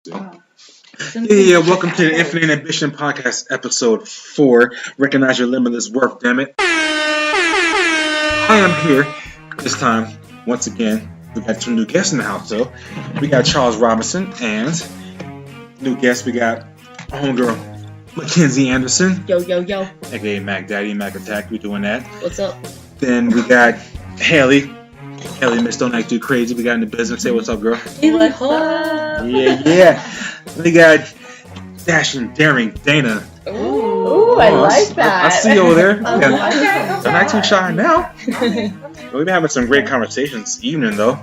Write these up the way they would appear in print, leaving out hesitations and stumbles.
Wow. Yeah, welcome to the Infinite Ambition Podcast, episode 4. Recognize your limitless worth, damn it. I am here this time, once again. We got two new guests in the house, though. We got Charles Robinson and new guest, we got homegirl Mackenzie Anderson, Yo, yo, yo. aka Mac Daddy, Mac Attack. We doing that. What's up? Then we got Haley. Haley, Miss Don't Act Too Crazy. We got in the business. Say what's up, girl. What's up? Yeah. We got Dashing, Daring, Dana. Ooh, I like that. I see you over there. I Yeah. like that. Don't act too shy now. We've been having some great conversations this evening, though.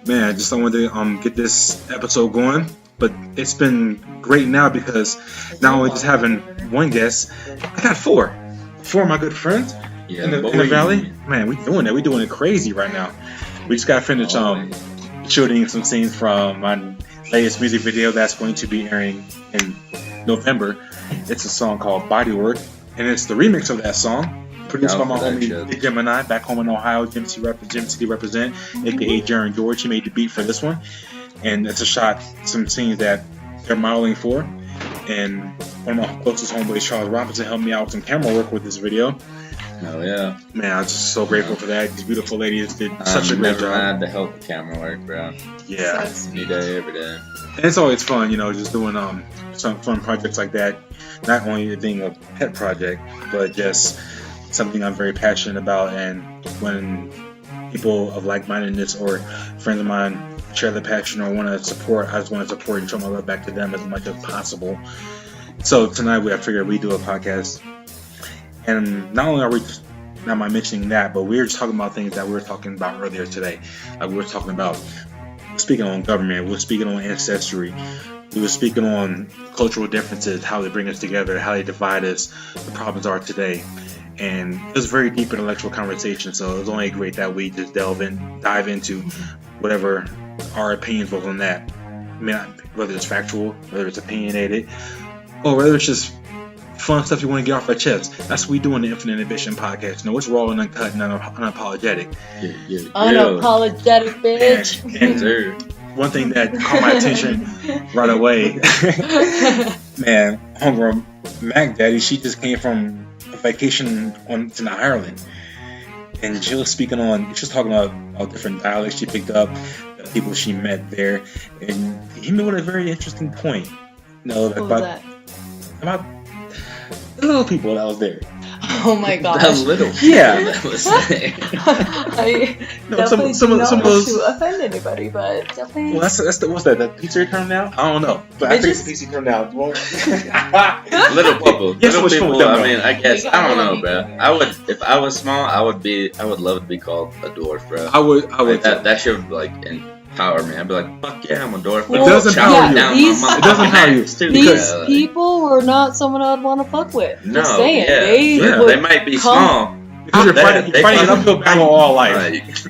Man, I just wanted to get this episode going. But it's been great now because not only just having one guest, I got four. Four of my good friends in the valley. Man, we doing it. We doing it crazy right now. We just got finished shooting some scenes from my latest music video that's going to be airing in November. It's a song called Bodywork, and it's the remix of that song, produced by my homie Big Gemini back home in Ohio. Gym City represent, aka Jaron George. He made the beat for this one, and it's a shot, some scenes that they're modeling for. And one of my closest homeboys, Charles Robinson, helped me out with some camera work with this video. Oh yeah, man! I'm just so grateful for that. These beautiful ladies did such a great job. Mad to help the camera work, bro. Yeah, any day, every day. And it's always fun, just doing some fun projects like that. Not only it being a pet project, but just something I'm very passionate about. And when people of like-mindedness or friends of mine share the passion or want to support, I just want to support and show my love back to them as much as possible. So tonight I figured we'd do a podcast. And not only are we not am I mentioning that, but we were just talking about things that we were talking about earlier today. Like we were talking about speaking on government, we were speaking on ancestry, we were speaking on cultural differences, how they bring us together, how they divide us, the problems are today. And it was a very deep intellectual conversation, so it was only great that we just dive into whatever our opinions were on that. I mean, whether it's factual, whether it's opinionated, or whether it's just fun stuff you want to get off our chest. That's what we do in the Infinite Ambition Podcast. It's raw and uncut and unapologetic. Unapologetic, bitch. And one thing that caught my attention right away, man, homegirl Mac Daddy, she just came from a vacation to Ireland. And she was talking about different dialects she picked up, the people she met there. And he made a very interesting point. About the little people that was there. Oh my gosh. The little people that was there. Some of those to offend anybody, but definitely. Well, what's that? That pizza turned out? I don't know, but I think the pizza turned out. Little people. Yes, little people. I mean, I guess I don't know, bro. I would, if I was small, I would love to be called a dwarf, bro. I would. That should empower me. I'd be like, fuck yeah, I'm a dwarf. It doesn't empower you. It doesn't empower you. These people were not someone I'd want to fuck with. No, just saying. They might be small. Because you're fighting an uphill battle all life.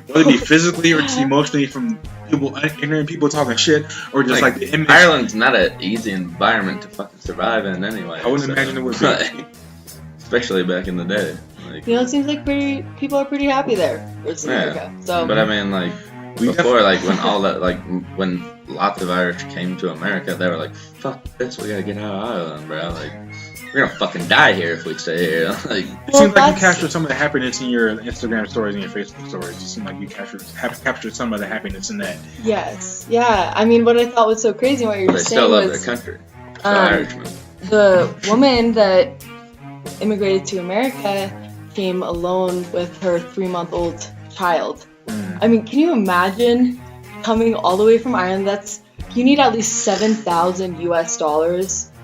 Whether it be physically or just emotionally from ignorant people talking shit, or just like the image. Ireland's not an easy environment to fucking survive in anyway. I wouldn't imagine it would be. Especially back in the day. It seems like people are pretty happy there. It's America. So. But I mean, before, when lots of Irish came to America, they were like, fuck this, we gotta get out of Ireland, bro. We're gonna fucking die here if we stay here. It seems like you captured some of the happiness in your Instagram stories and your Facebook stories. It seemed like you captured some of the happiness in that. Yes. Yeah. I mean, what I thought was so crazy, what you were saying still love was... their country. Irishmen. The woman that immigrated to America came alone with her 3-month-old child. I mean, can you imagine coming all the way from Ireland? You need at least $7,000 US,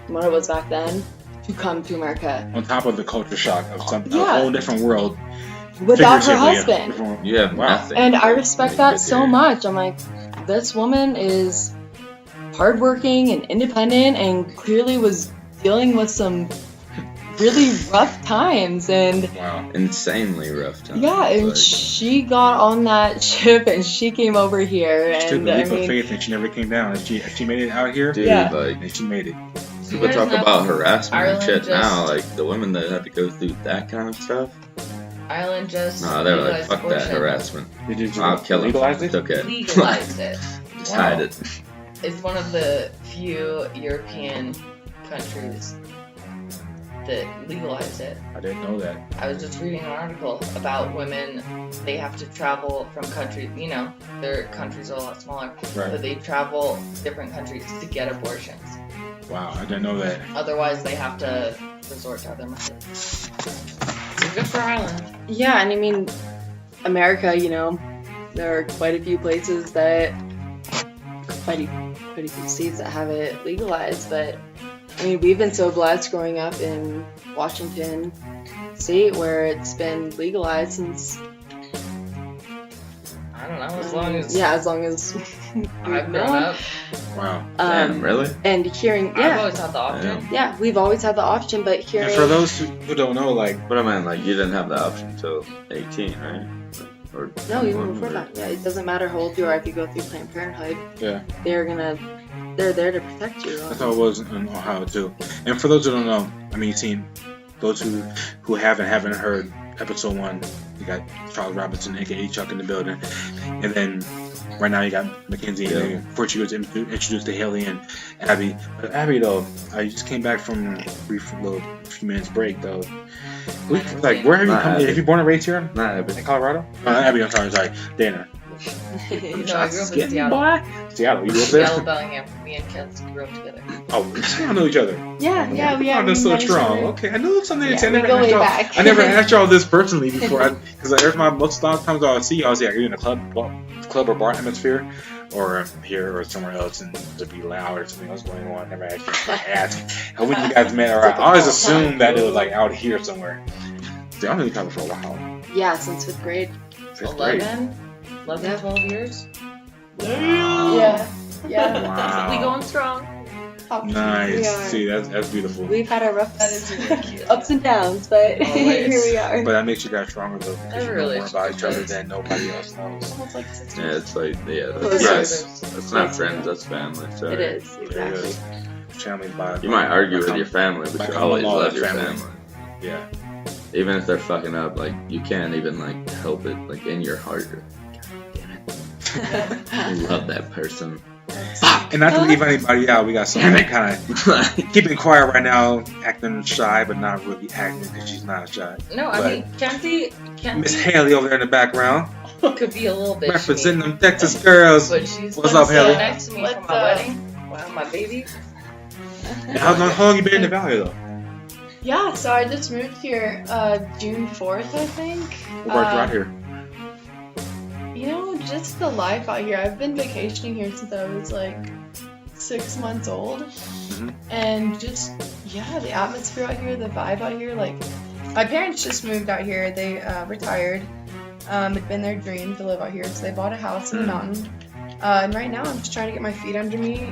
what it was back then, to come to America. On top of the culture shock of a whole different world. Without her husband. You have nothing. And I respect that so much. I'm like, this woman is hardworking and independent and clearly was dealing with some really rough times and insanely rough times. Yeah, and she got on that ship and she came over here. She took the leap of faith and she never came down. And she made it out here. Dude, and she made it. People talk about harassment and shit now, the women that had to go through that kind of stuff. Ireland just no, they were like, fuck that harassment. Did you I'll kill legalize it? It's okay. Legalized it. Just hide it. it's one of the few European countries that legalized it. I didn't know that. I was just reading an article about women. They have to travel from countries, their countries are a lot smaller, Right. but they travel different countries to get abortions. Wow, I didn't know that. Otherwise, they have to resort to other methods. So good for Ireland. Yeah, and I mean, America, there are quite a few places that, quite a few states that have it legalized, but I mean, we've been so blessed growing up in Washington State where it's been legalized since, I don't know, as long as as long as I've grown up. Wow. Damn, really? And hearing, I've always had the option. yeah, we've always had the option, but hearing. And for those who don't know, like, But I mean, like, you didn't have the option until 18, right? Or No, even 21, before or- that. Yeah, it doesn't matter how old you are if you go through Planned Parenthood. yeah, They're there to protect you. that's how it was in Ohio too. And for those who don't know, I mean, those who haven't heard episode 1, you got Charles Robinson, aka Chuck, in the building, and then right now you got Mackenzie. Yeah. And then before she was introduced to Haley and Abby. But Abby though, I just came back from a few minutes break though. Like, where have you Not come? Abby. Have you born and raised here Nah, but in Colorado? Abby, I'm sorry, Dana. No, I grew up in Seattle. Boy. Seattle, you grew up there? Seattle, Bellingham. Me and Kenzie grew up together. Oh, we don't know each other. Yeah, we Oh, have. that's so met each strong. other. Okay, I knew something. Yeah, I we never go asked way y'all. back. I never asked y'all this personally before, because every time most times I'll see you, I'll say, "Are you in a club or bar atmosphere, or here or somewhere else, and to be loud or something else going on?" Never asked. How when you guys met? Or I always assumed that it was like out here somewhere. See, I'm really talking for a while. Yeah, since 5th grade. 5th grade. 11, 12 years. Yeah. Wow. We going strong. How cute we Nice. are. See, that's beautiful. We've had our rough That is really cute. ups and downs, but Always. here we are. But that makes you guys stronger though, because Every you know more relationship about each other does. than nobody else knows. Almost like sisters. yeah, it's like, Close that's not friends, that's family. So It is, exactly. Family by You might argue with your family, but By you common always law, love your family. family. Yeah. Even if they're fucking up, like, you can't even, like, help it. Like, in your heart, you're like, God damn it. You love that person. And not to leave anybody out, we got someone that kind of keeping quiet right now, acting shy, but not really acting because she's not shy. No, But- I mean, Kenzie Miss Haley over there in the background, could be a little bit representing shady, them Texas girls. but she's What's gonna up, Haley? sit next to me for What's my up? wedding. Wow, my baby. And how long you been in the valley though? Yeah, so I just moved here June 4th, I think. What brought you out here? Just the life out here. I've been vacationing here since I was like 6 months old. Mhm. And just, the atmosphere out here, the vibe out here. Like, my parents just moved out here. They retired. It'd been their dream to live out here, so they bought a house in the mountain. And right now I'm just trying to get my feet under me,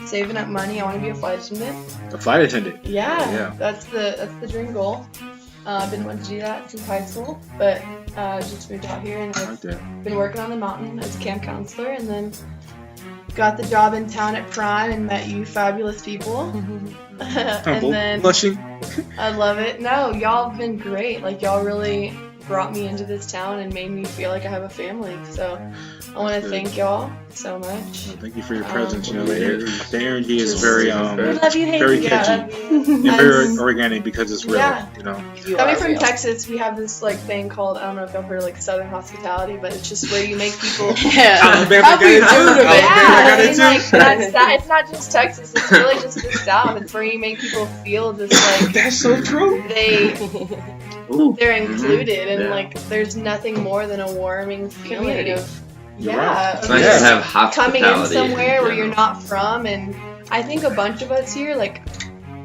saving up money. I want to be a flight attendant. A flight attendant. Yeah. That's the dream goal. I've been wanting to do that since high school, but just moved out here and I I've like that. been working on the mountain as a camp counselor, and then got the job in town at Creme and met you fabulous people. And then Blushing. I love it. No, y'all have been great. Like, y'all really brought me into this town and made me feel like I have a family. So I want to thank y'all so much. Well, thank you for your presence. The energy is very We love you, Haley. very Yeah. catchy and very As- organic because it's real. Yeah. You Coming are from real. Texas, we have this thing called, I don't know if y'all heard, Southern hospitality, but it's just where you make people. Yeah. Alabama got it too. heard of it. Alabama got I it mean, too. that's that. It's not just Texas. It's really just the South. It's where you make people feel just That's so true. they're included, and Yeah. there's nothing more than a warming feeling Community. of You're right. It's of nice Yeah. to have hospitality. coming in somewhere where you're general. not from. And I think a bunch of us here,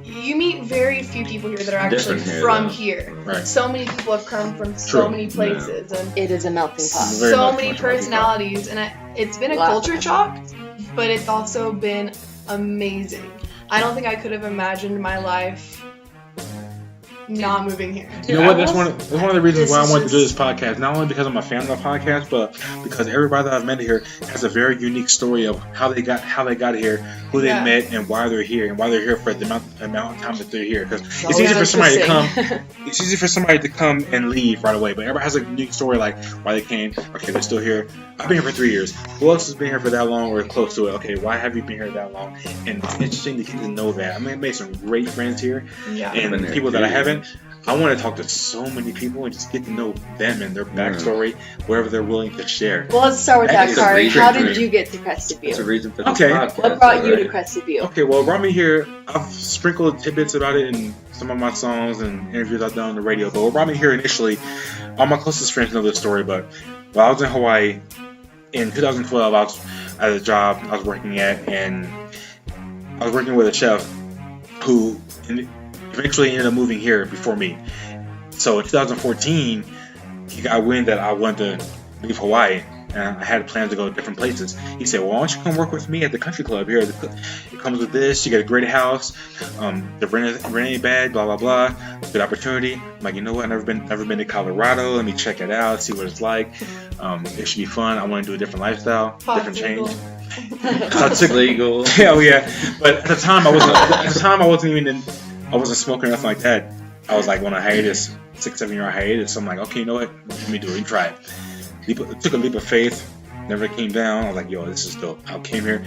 you meet very few people here that are actually Different here, from though. here. Right. So many people have come from so True. many places, and It is a melting pot. Very so much many much more personalities, and it's been a Wow. culture shock, but it's also been amazing. I don't think I could have imagined my life not moving here. You know what? That's one of the reasons why I wanted to do this podcast. Not only because I'm a fan of the podcast, but because everybody that I've met here has a very unique story of how they got here, who they met, and why they're here, and why they're here for the amount of time that they're here. Because it's easy for somebody to come. It's easy for somebody to come and leave right away, but everybody has a unique story, like why they came. Okay, they're still here. I've been here for 3 years. Who else has been here for that long or close to it? Okay, why have you been here that long? And it's interesting to get to know that. I mean, I made some great friends here, and people that I haven't. I want to talk to so many people and just get to know them and their backstory, wherever they're willing to share. Well, let's start with that, Khari. How did you get to Crested View? That's a reason for this podcast. What brought you to Crested View? Okay, well, brought me here, I've sprinkled tidbits about it in some of my songs and interviews I've done on the radio, but what brought me here initially, all my closest friends know this story, but while I was in Hawaii in 2012, I was at a job I was working at, and I was working with a chef who eventually ended up moving here before me. So in 2014, he got wind that I wanted to leave Hawaii, and I had plans to go to different places. He said, well, why don't you come work with me at the country club here? It comes with this, you get a great house, the rent ain't bad, blah, blah, blah. Good opportunity. I'm like, you know what, I've never been to Colorado. Let me check it out, see what it's like. It should be fun. I want to do a different lifestyle, different change. It's legal. Hell yeah. But at the time, I wasn't smoking or nothing like that. I was like on a hiatus, 6-7 year hiatus. So I'm like, okay, you know what? Let me do it. Let me try it. Took a leap of faith. Never came down. I was like, yo, this is dope. I came here.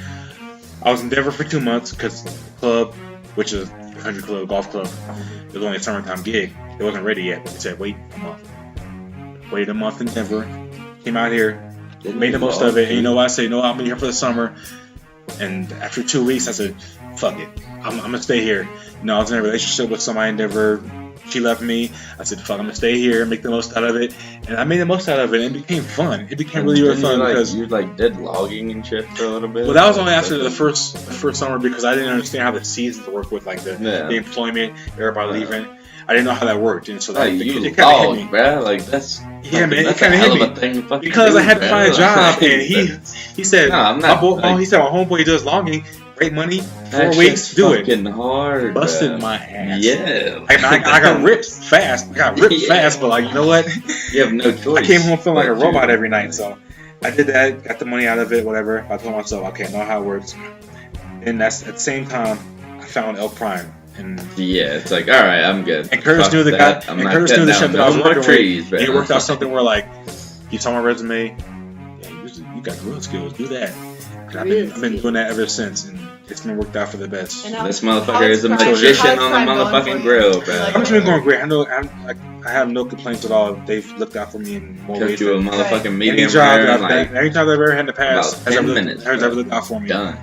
I was in Denver for 2 months because the club, which is a country club, golf club, it was only a summertime gig. It wasn't ready yet. They said, wait a month. Waited a month in Denver. Came out here. Made the most of it. And you know what? I said, no, I'm here for the summer. And after 2 weeks, I said, fuck it. I'm going to stay here. You know, I was in a relationship with somebody in Denver. She left me. I said, fuck, I'm going to stay here, make the most out of it. And I made the most out of it, and it became fun. It became really fun. Because you did logging and shit for a little bit? Well, that was only after the first summer because I didn't understand how the seasons work with like the employment, everybody leaving. I didn't know how that worked, and so it kind of hit me, bro. Like that's man, it kind of hit me because I had to find a job, and he said, my homeboy does logging, great money, 4 weeks, do it. Hard, busted my ass. Yeah, I got ripped fast. Fast, but like you know what? You have no choice. I came home feeling like a robot every night, so I did that, got the money out of it, whatever. I told myself, okay, I know how it works. And that's at the same time, I found El Prime. And it's like, all right, I'm good. And Curtis knew the guy. And Curtis knew the chef that I was working with. He worked out something where, like, he saw my resume. Yeah, you got grill skills. Do that. And I've been doing that ever since, and it's been worked out for the best. This motherfucker is a magician on the motherfucking grill, bro. I'm just going great. I know. I have no complaints at all. They've looked out for me in more ways. You a motherfucking medium any job I've ever had in the past has ever looked out for me. Done.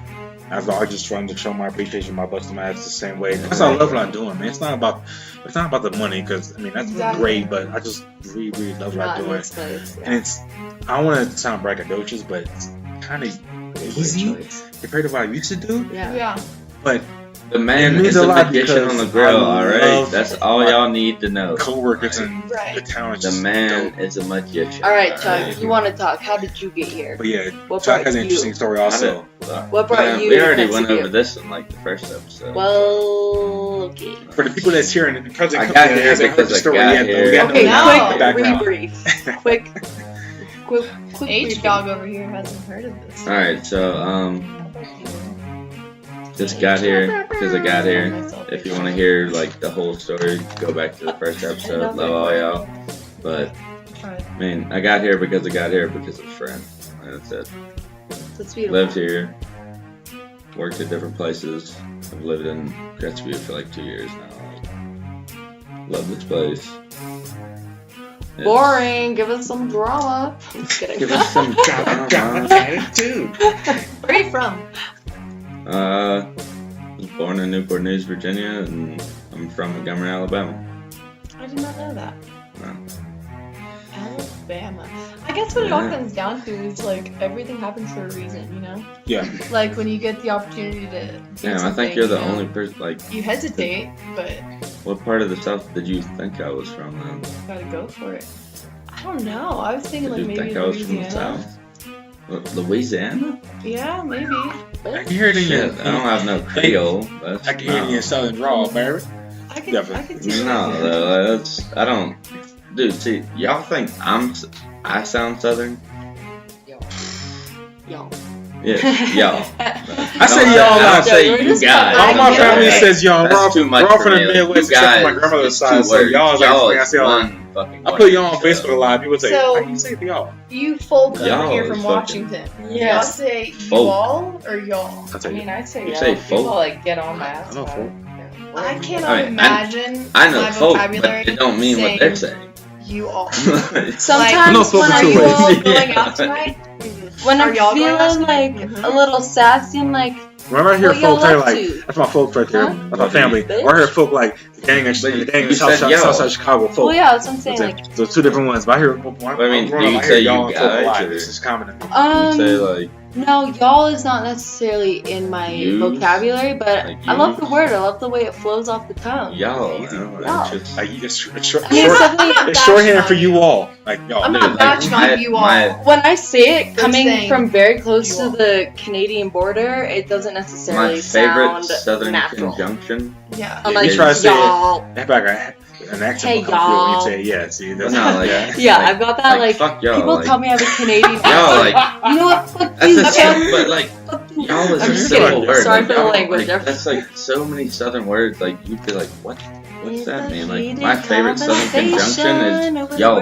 I just trying to show my appreciation by busting my ass the same way. That's what I love what I'm doing, man. It's not about the money, because I mean that's great, but I just really, really love what I'm doing. And I don't want to sound braggadocious, but it's kind of easy compared to what I used to do. Yeah. But the man is a magician on the grill. All right, that's all y'all need to know. Coworkers in the town. The man is a magician. All right, Chuck. You want to talk? How did you get here? But yeah, Chuck has an interesting story also. What brought you? We already went over this in like the first episode. Well, okay. For the people that's here and the cousin, I got here because I got here. Okay, quick rebrief. Quick H dog over here hasn't heard of this. All right, so just got here because I got here. If you want to hear like the whole story, go back to the first episode. Love all y'all. But I mean, I got here because of a friend. That's it. That's beautiful. Lived here, worked at different places. I've lived in Crested View for like 2 years now. Love this place. Boring. Give us some drama. I'm just kidding. Give us some drama attitude. Where are you from? I was born in Newport News, Virginia, and I'm from Montgomery, Alabama. I did not know that. No. Alabama. I guess what it all comes down to is like everything happens for a reason, you know? Yeah. Like when you get the opportunity to do I think you're the only person, like... You hesitate, but... What part of the South did you think I was from then? Gotta go for it. I don't know. I was thinking like maybe I was from the South? Louisiana? Yeah, maybe. I can hear it in your... I don't have no Creole. I can hear it in your southern drawl, baby. I can Definitely. I could see No, that's I don't. Dude, see, y'all think I sound Southern? Y'all. Yeah, y'all. I say y'all a lot. I say We're you just guys. All my Yeah. family says y'all. That's too much We're all for from the me. Midwest, You except for my guys, grandmother's it's side. two So y'all is like, y'all I is say y'all. one fucking I word. put y'all on Facebook a lot. People say, So- how do you say y'all? You folk Y'all over here is from fucking- Washington. Y'all Yes. say you Folk. all or y'all? I'll I tell you. mean, I'd say You yeah. say People folk? like get on my ass. I know about folk. it. Yeah. I cannot I mean, imagine I know my folk, vocabulary but it don't mean what they're saying. You all. I Sometimes know spoken when two I ways. Are you all feel, going out tonight? when Are I'm y'all going out feeling tonight? like Mhm. a little sassy, I'm like, Whenever I hear what y'all folk, I up like to? that's my folk right there. Huh? That's my family. Bitch. Or I hear folk like the gang in But the gang you in said y'all. Southside Chicago folk. Well, yeah, that's what I'm saying. That's Like, it. So two different ones. But I hear when I mean, growing do you up, I hear say y'all you and folk a guys, lot. or- This is common. You say like no, y'all is not necessarily in my Use? vocabulary, but Like I love use? the word. I love the way it flows off the tongue. y'all. Easy. I don't know, Y'all. it's just- Like it's short. I mean, it's definitely It's shorthand for you all. Like y'all. I'm Dude, not like, bashing my- on you all. my- when I say it They're coming saying from very close you to all. the Canadian border, it doesn't necessarily My favorite sound Southern natural. conjunction. Yeah. I'm Yeah, like, you try to say it. y'all. Have like an accent Hey, will come through when you y'all. say it. Yeah. See, that's No, like- yeah. Yeah, Like- I've got that. Like, fuck y'all. people like, tell me I have a Canadian y'all accent. like You know what? Fuck that's you, a Chuck. but like y'all is I'm a just simple kidding. word. Sorry like, for the y'all, language. Like, that's like so many Southern words. Like you'd be like, what's that mean? Like my favorite Southern conjunction is y'all.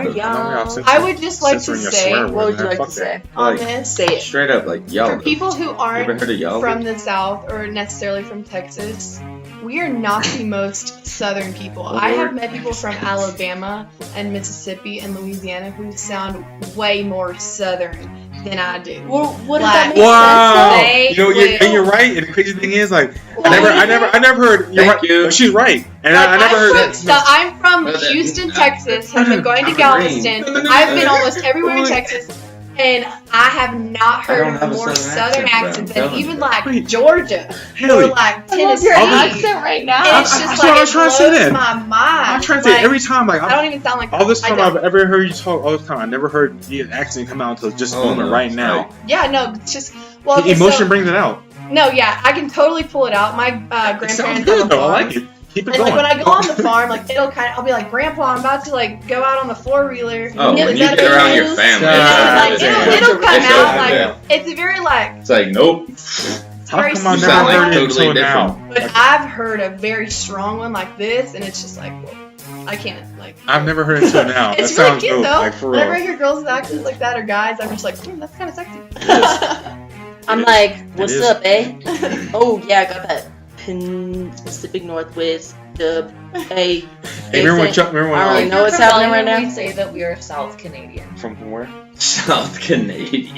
I would just like to Censoring your say, swear What word, would you man. like Fuck to say? on Like, this, Say it. straight up like y'all. for people who You ever aren't heard of y'all? from the South or necessarily from Texas, we are not the most Southern people. I have met people from Alabama and Mississippi and Louisiana who sound way more Southern than I do. Well, what does Like, that make Wow. sense? They You know, will- and you're right. And the crazy thing is, like, I Like, never heard. You're Thank right. you. No, she's right. And I never heard I'm that. from, I'm from No, that- Houston, no. Texas. Have been going to I'm Galveston. green. I've been almost everywhere in Texas, and I have not I heard don't of have a a more Southern Southern accent, accent bro. than I'm telling even you. like Wait. Georgia Haley, or like I love Tennessee. your I'll be- accent right And now. it's just That's like what I it was trying to say blows then. my mind. I'm trying to say Like, every time, like, I don't even sound like all this I time don't. I've ever heard you talk, all this time, I never heard the accent come out until just Oh, moment no, right it's now. like- Yeah, no, it's just well, The okay, emotion so, brings it out. no, yeah, I can totally pull it out. My It sounds grandparents have a good though. I farm. like it. Keep it And going. like when I go on the farm, like I'll be like, Grandpa, I'm about to like go out on the 4-wheeler. Oh, Is when you that get okay? around your family, Yeah, it's Like, yeah. it'll come It's out okay, like yeah. it's a very like It's like nope. it's How very come I You never sound like heard it totally until now? different. But I've heard a very strong one like this, and it's just like, well, I can't like. I've never heard it until now. It's That really sounds cute dope. though. Like for Whenever I real. hear girls with accents like that or guys, I'm just like, that's kind of sexy. I'm It is. like, It what's is. up, eh? Oh yeah, I got that Pacific Northwest dub. Hey, Hey, remember when Chuck? Remember when? I don't um, know what's happening right We now. say that we are South Canadian. From where? South Canadian.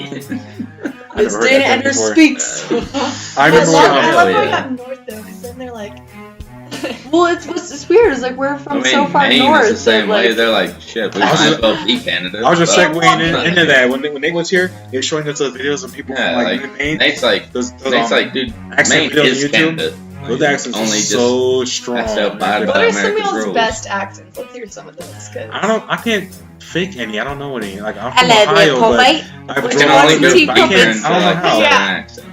I It's never heard Dana that Ender before. speaks. I remember love, when. I Hell love yeah. going up north though, because then they're like, Well, it's weird. It's like we're from I mean, so far Maine north. is the same that, way. like, They're like, shit, we I was might as just- well be Canada. I was just but- segueing into that when they was here. They were showing us those videos of people Yeah, from like, like, Maine. Nate's like, Those Nate's like, dude, accent Maine videos is on YouTube. Canada. Those accents only are just so strong. that's how bad what about are some of America's y'all's rules. best accents? Let's hear some of those. 'Cause I can't fake any. I don't know any. Like I'm from hello there, Ohio, but Pomite. I've Would You you can grown only up like go with tea it. deeper I can't. into I don't know like how. Southern Yeah. accent.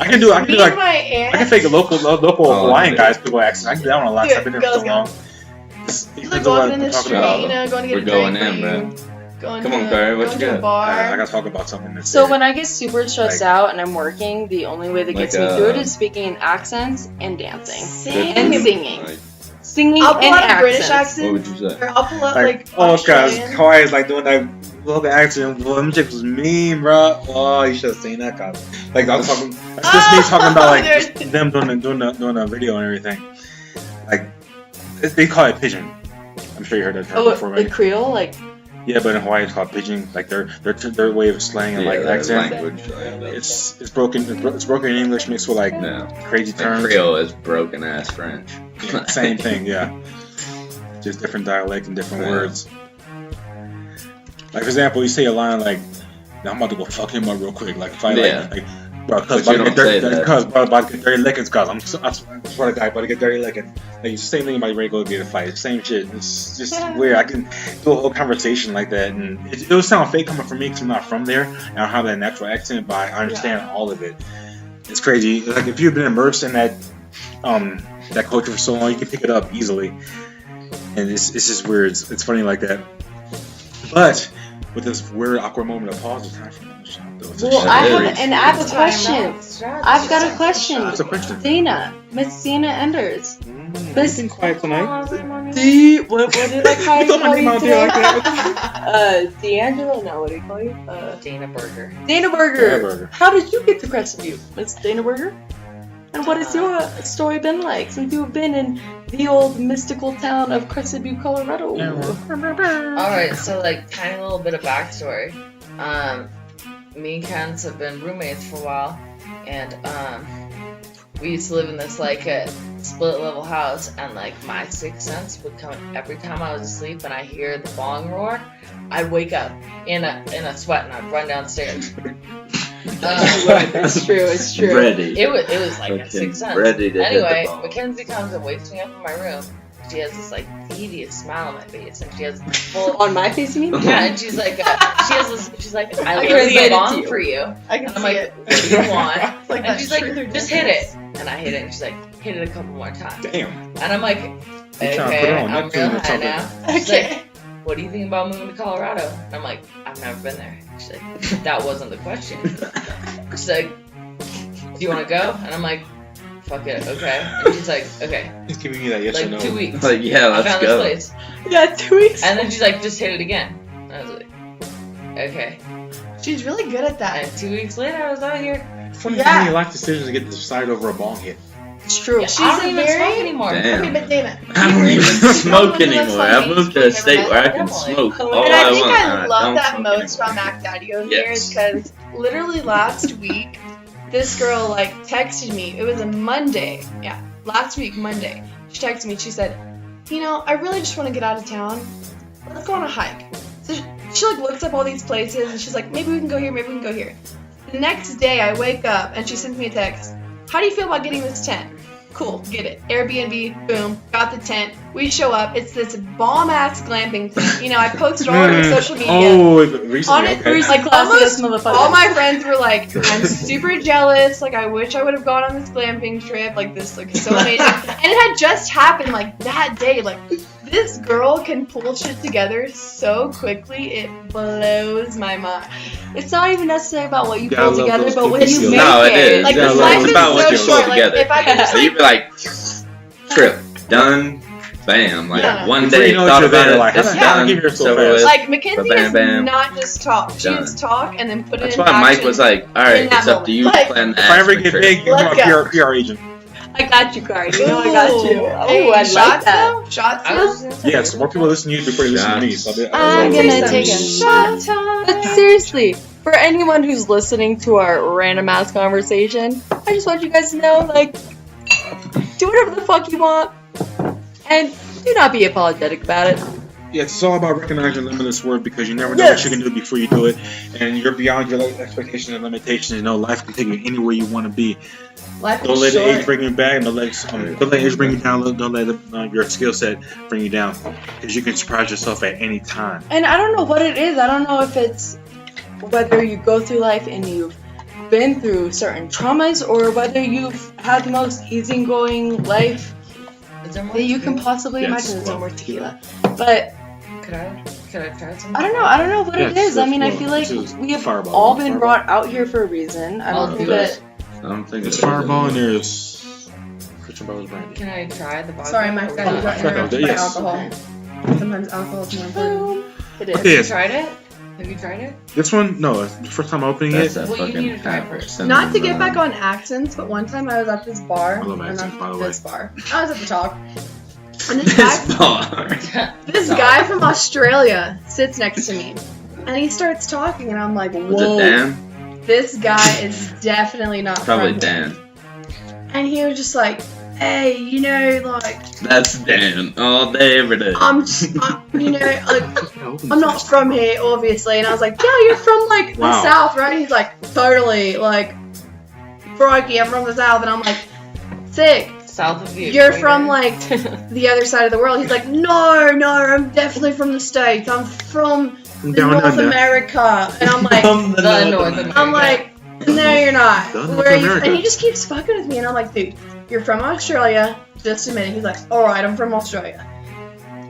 I can do. I can me do and like. my aunt. I can fake a local Oh, Hawaiian dude. guys people accent. I can do that one a lot. 'Cause I've been there Go, for so go. long. It Just depends like on what walking in I'm the talking street, about. you know, going to get We're a going drink in, for bro. you, going Come to on, Khari, what going you to a got? bar. I gotta talk about something. That's So when I get super stressed Like- out and I'm working, the only way that gets Like, me through it is speaking in accents and dancing, Same. and singing, Like, singing I'll pull and out a British accents. what accent, would you say? or I'll pull out like, like oh, cause Australian. Khari is like doing that local accent. Well, them chicks was mean, bro. Oh, you should have seen that. Cause like I'm talking. That's just me talking about like There's- just them doing a video and everything. Like they call it pigeon. I'm sure you heard that term Oh, before, the right? Creole, like Yeah, but in Hawaii it's called pigeon. Like their way of slang and Yeah, like that accent. language. Like, It's broken. It's broken in English mixed with like no. crazy Like terms. Creole is broken ass French. Yeah, same thing, yeah. Just different dialect and different Yeah. words. Like for example, you say a line like, "Now I'm about to go fuck him up real quick." Like if I Yeah. like bro, cause But you about to don't get say dirty, that. cause bro, about to get dirty lickings, cause I swear to God, about to get dirty lickings. Like it's the same thing about ready to go get a fight. Same shit. It's just weird. I can do a whole conversation like that, and it will sound fake coming from me because I'm not from there. I don't have that natural accent, but I understand all of it. It's crazy. Like if you've been immersed in that that culture for so long. You can pick it up easily, and it's just weird. It's funny like that. But with this weird awkward moment of pause, it's time for another shot. Though. Well, I have a question. I've got a question. What's the question? Dana, Miss Dana Enders. Miss been quiet tonight. What did I call you? D'Angelo? No, what do you call you? Dana Burger. Dana Burger. How did you get to Crestview, Miss Dana Burger? And what has your story been like since you have been in the old mystical town of Crestview, Colorado? Alright, so like tiny little bit of backstory. Me and Ken's have been roommates for a while, and we used to live in this like a split level house, and like my sixth sense would come every time I was asleep and I hear the bong roar. I'd wake up in a sweat and I'd run downstairs. It's true. It's true. Ready. It was like a sixth sense. Ready to Anyway, hit the ball. Mackenzie comes and wakes me up in my room. She has this like devious smile on my face, and she has full On my face, you mean? yeah, and she's like, she's like, I can literally relate it to bong you. for you. I can And I'm see like, it. what do you want? Like And that she's like, truth or just hit it. dare. And I hit it, and she's like, hit it a couple more times. Damn. And I'm like, trying to put it okay, on I'm Neptune real or high something. now. She's Okay. like, what do you think about moving to Colorado? And I'm like, I've never been there. She's like, that wasn't the question. She's like, do you want to go? And I'm like, fuck it, okay. And she's like, okay, He's giving you that yes or like no. 2 weeks. Like, yeah, I let's found go. this place. Yeah, 2 weeks. And then she's like, just hit it again. And I was like, okay. She's really good at that. And 2 weeks later, I was out here. It's funny Yeah. how many life decisions get decided over a bong hit. It's true. Yeah, She's I don't a even very- smoke anymore. Damn. Okay, but Dana. I don't even smoke That's anymore. funny. I moved to a state where I can Definitely. smoke all And I think want. I and love don't that smoke most anymore. about Mac Daddy over here Yes. is because literally last week, this girl like texted me. It was a Monday. Yeah, last week, Monday. She texted me. She said, you know, I really just want to get out of town. Let's go on a hike. So she like looks up all these places and she's like, maybe we can go here, maybe we can go here. The next day I wake up and she sends me a text. How do you feel about getting this tent? Cool, get it. Airbnb, boom, got the tent. We show up. It's this bomb-ass glamping tent. You know, I posted all over social media. Oh, recently, On it, okay. like Classiest almost motherfucker. all my friends were like, I'm super jealous. Like, I wish I would have gone on this glamping trip. Like, this looks so amazing. And it had just happened, like, that day. Like, this girl can pull shit together so quickly. It blows my mind. It's not even necessarily about what you Yeah, I pull love together, those but when cookies. you make No, it is. Like, Yeah, this like, life it's is about so what you pull short. Like, together. if I could just, So like, you'd be like, trip, done, bam. Like, Yeah. one Before day, you know it, thought you're about there, it, like, it's how did I done, get here so so fast? it's- like, Mackenzie Bam, is bam. not just talk. She Done. is talk and then put That's it in why action. Mike was like, alright, in that it's up to you to moment. plan the If I ever action get trip. big, you're Let's my go. PR agent. I got you, Khari. You know I got you. Ooh. Oh, Hey, I like shots that. though? Shots I though? was gonna say, Yeah, so more people listen to you before you listen to me. So I'm Take gonna some take a shot time. But seriously, for anyone who's listening to our random ass conversation, I just want you guys to know, like, do whatever the fuck you want, and do not be apologetic about it. Yeah, it's all about recognizing your limitless worth because you never know Yes. what you can do before you do it, and you're beyond your expectations and limitations. You know, life can take you anywhere you want to be. Life Don't is let the short. age bring you back. Don't let age bring you down. Don't let your skill set bring you down, because you can surprise yourself at any time. And I don't know what it is. I don't know if it's whether you go through life and you've been through certain traumas, or whether you've had the most easygoing life is there more that you can tequila? possibly Yes, imagine. There's no well, more tequila, but Could I try some? I don't know. I don't know what it Yes, is. I mean, I well, feel like this is we have Fireball. all been Fireball. brought out here for a reason. I I'll don't do think it. that. I don't think There's it's Fireball and there's Christian Brothers brandy. Can I try the vodka? Sorry, Mike, Or that you not? got interrupted by Yes. alcohol. Sometimes alcohol is more important. Boom. It is. Have you Yes. tried it? Have you tried it? This one, no, it's the first time opening That's it. that Well, you fucking need to try it apple first. cinnamon Not to get bun. back on accents, but one time I was at this bar. I love or accents, not by the way. this bar. I was at the talk. And This bar. this guy from Australia sits next to me. And he starts talking, and I'm like, Was it whoa, Dan? this guy is definitely not Probably from Dan. here. And he was just like, hey, you know, like, That's Dan all day, every day. you know, like, I'm not from here, obviously. And I was like, yeah, you're from, like, Wow. the South, right? And he's like, totally, like, crikey, I'm from the South. And I'm like, sick. South of the You're equator. from, like, the other side of the world. He's like, no, I'm definitely from the States. I'm from the Down North under. America. And I'm like, the North America. I'm like, no, you're not. Done with Where are you? America. And he just keeps fucking with me. And I'm like, dude, you're from Australia. just a minute. He's like, all right, I'm from Australia.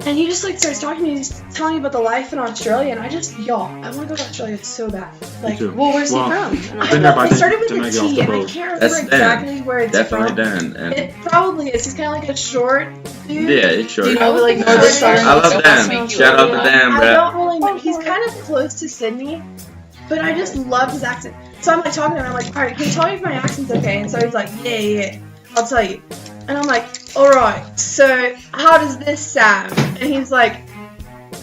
And he just like starts talking to me. He's telling me about the life in Australia, and I want to go to Australia so bad. Like, well, where's he from? I've been there, but it started with then a I get off T, the and I boat. can't That's remember exactly where it's Definitely from. Dan. And It probably is. He's kind of like a short dude. yeah, it's short. Do you know, like, Yeah. Northern Southern? I love Don't Dan. make you Shout out to old. Dan, I bro. don't really know. He's kind of close to Sydney, but I just love his accent. So I'm like talking to him. I'm like, all right, can you tell me if my accent's okay? And so he's like, yeah, I'll tell you. And I'm like, all right. So how does this sound? And he's like,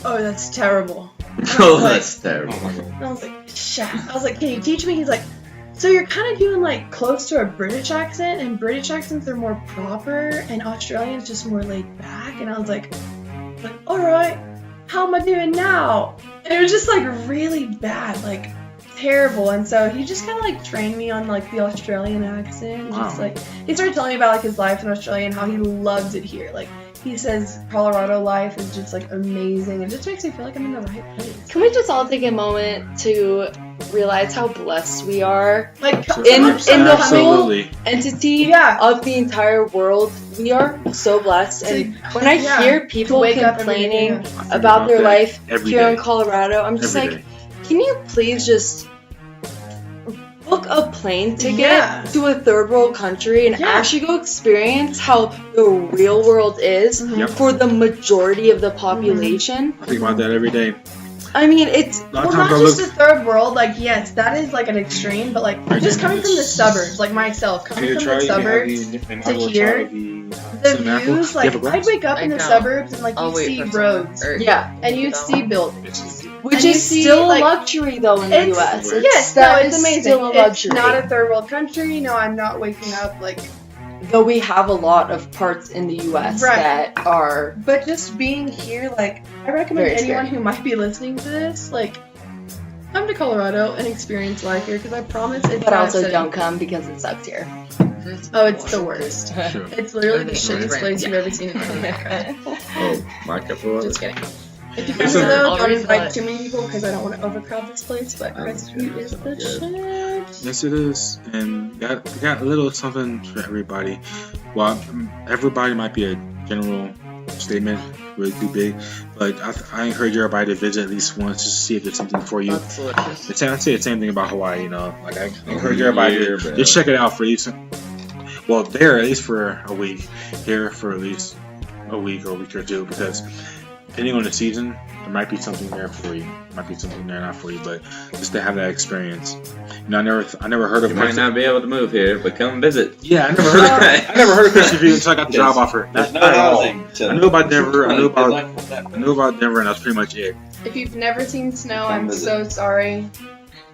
oh, that's terrible. Oh, that's terrible. And I was like, shut. I was like, can you teach me? He's like, so you're kind of doing like close to a British accent, and British accents are more proper, and Australian's just more laid back. And I was like, all right, how am I doing now? And it was just like really bad, like terrible. And so he just kind of like trained me on like the Australian accent. Wow. Just like he started telling me about like his life in Australia and how he loves it here. Like he says Colorado life is just like amazing. It just makes me feel like I'm in the right place. Can we just all take a moment to realize how blessed we are? Like In the whole Absolutely. entity Yeah. of the entire world, we are so blessed. And when I Yeah. hear to people wake up every day, complaining I think about their that life every here day. in Colorado, I'm just Every like, day. can you please just book a plane ticket Yeah. to a third world country and Yeah. actually go experience how the real world is Mhm. Yep. for the majority of the population? I think about that every day. I mean, it's A lot Well, of not times I just look. the third world, like, yes, that is, like, an extreme, but, like, Right, just coming from the it's- suburbs, like myself, I coming need to from try the you can have suburbs, the- and to I will here, try the cinnamon apple. views, You like, have a glass? I'd wake up I in the don't. suburbs and, like, I'll you wait see for roads, someone. Or- yeah, and you'd see buildings. It's- which And you is see, still like, a luxury though in the It's, U.S. yes, that no, it's is amazing. still a It's luxury. not a third world country, no, I'm not waking up, like, Though we have a lot of parts in the U.S. Right. that are but just being here, like, I recommend Very anyone scary. who might be listening to this, like, come to Colorado and experience life here, because I promise it's but not also shitty. don't come because it sucks here. Oh, it's the worst. Sure. It's literally the Everything's shittiest rent. place you've ever seen in America. Oh, my cup of Just water. kidding. If you Listen, come though, I'll don't read invite that. too many people because I don't want to overcrowd this place, but Crestview is the shit. Yes, it is, and we got a little something for everybody. Well, everybody might be a general statement, really too big, but I encourage everybody to visit at least once just to see if there's something for you. That's delicious. I'd say the same thing about Hawaii, you know. Like I encourage everybody Yeah, to bro. just check it out for at least. Well, there at least for a week, here for at least a week or a week or two, because depending on the season, there might be something there for you. There might be something there not for you, but just to have that experience. You know, I never heard of. You might not be able to move here, but come visit. Yeah, I never heard of Crestview until I got the job offer. There's no Not at all. housing. I knew about Denver. I knew Good about luck with that. Denver, and that's pretty much it. If you've never seen snow, Come I'm visit. so sorry.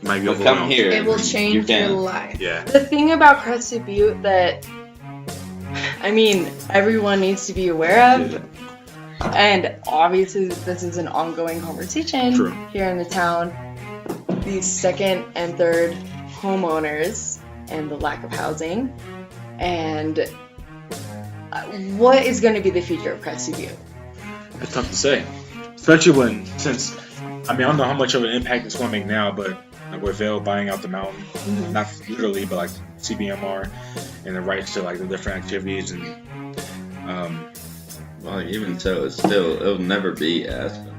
You might be But come overwhelmed. here. It will You change can. your life. Yeah. The thing about Crested Butte that, I mean, everyone needs to be aware of, and obviously this is an ongoing conversation True. here in the town, these second and third homeowners and the lack of housing, and what is going to be the future of Crested Butte? It's tough to say, especially since I don't know how much of an impact it's going to make now, but like with Vail buying out the mountain, not literally, but like CBMR and the rights to like the different activities and Well, even so, it'll never be Aspen.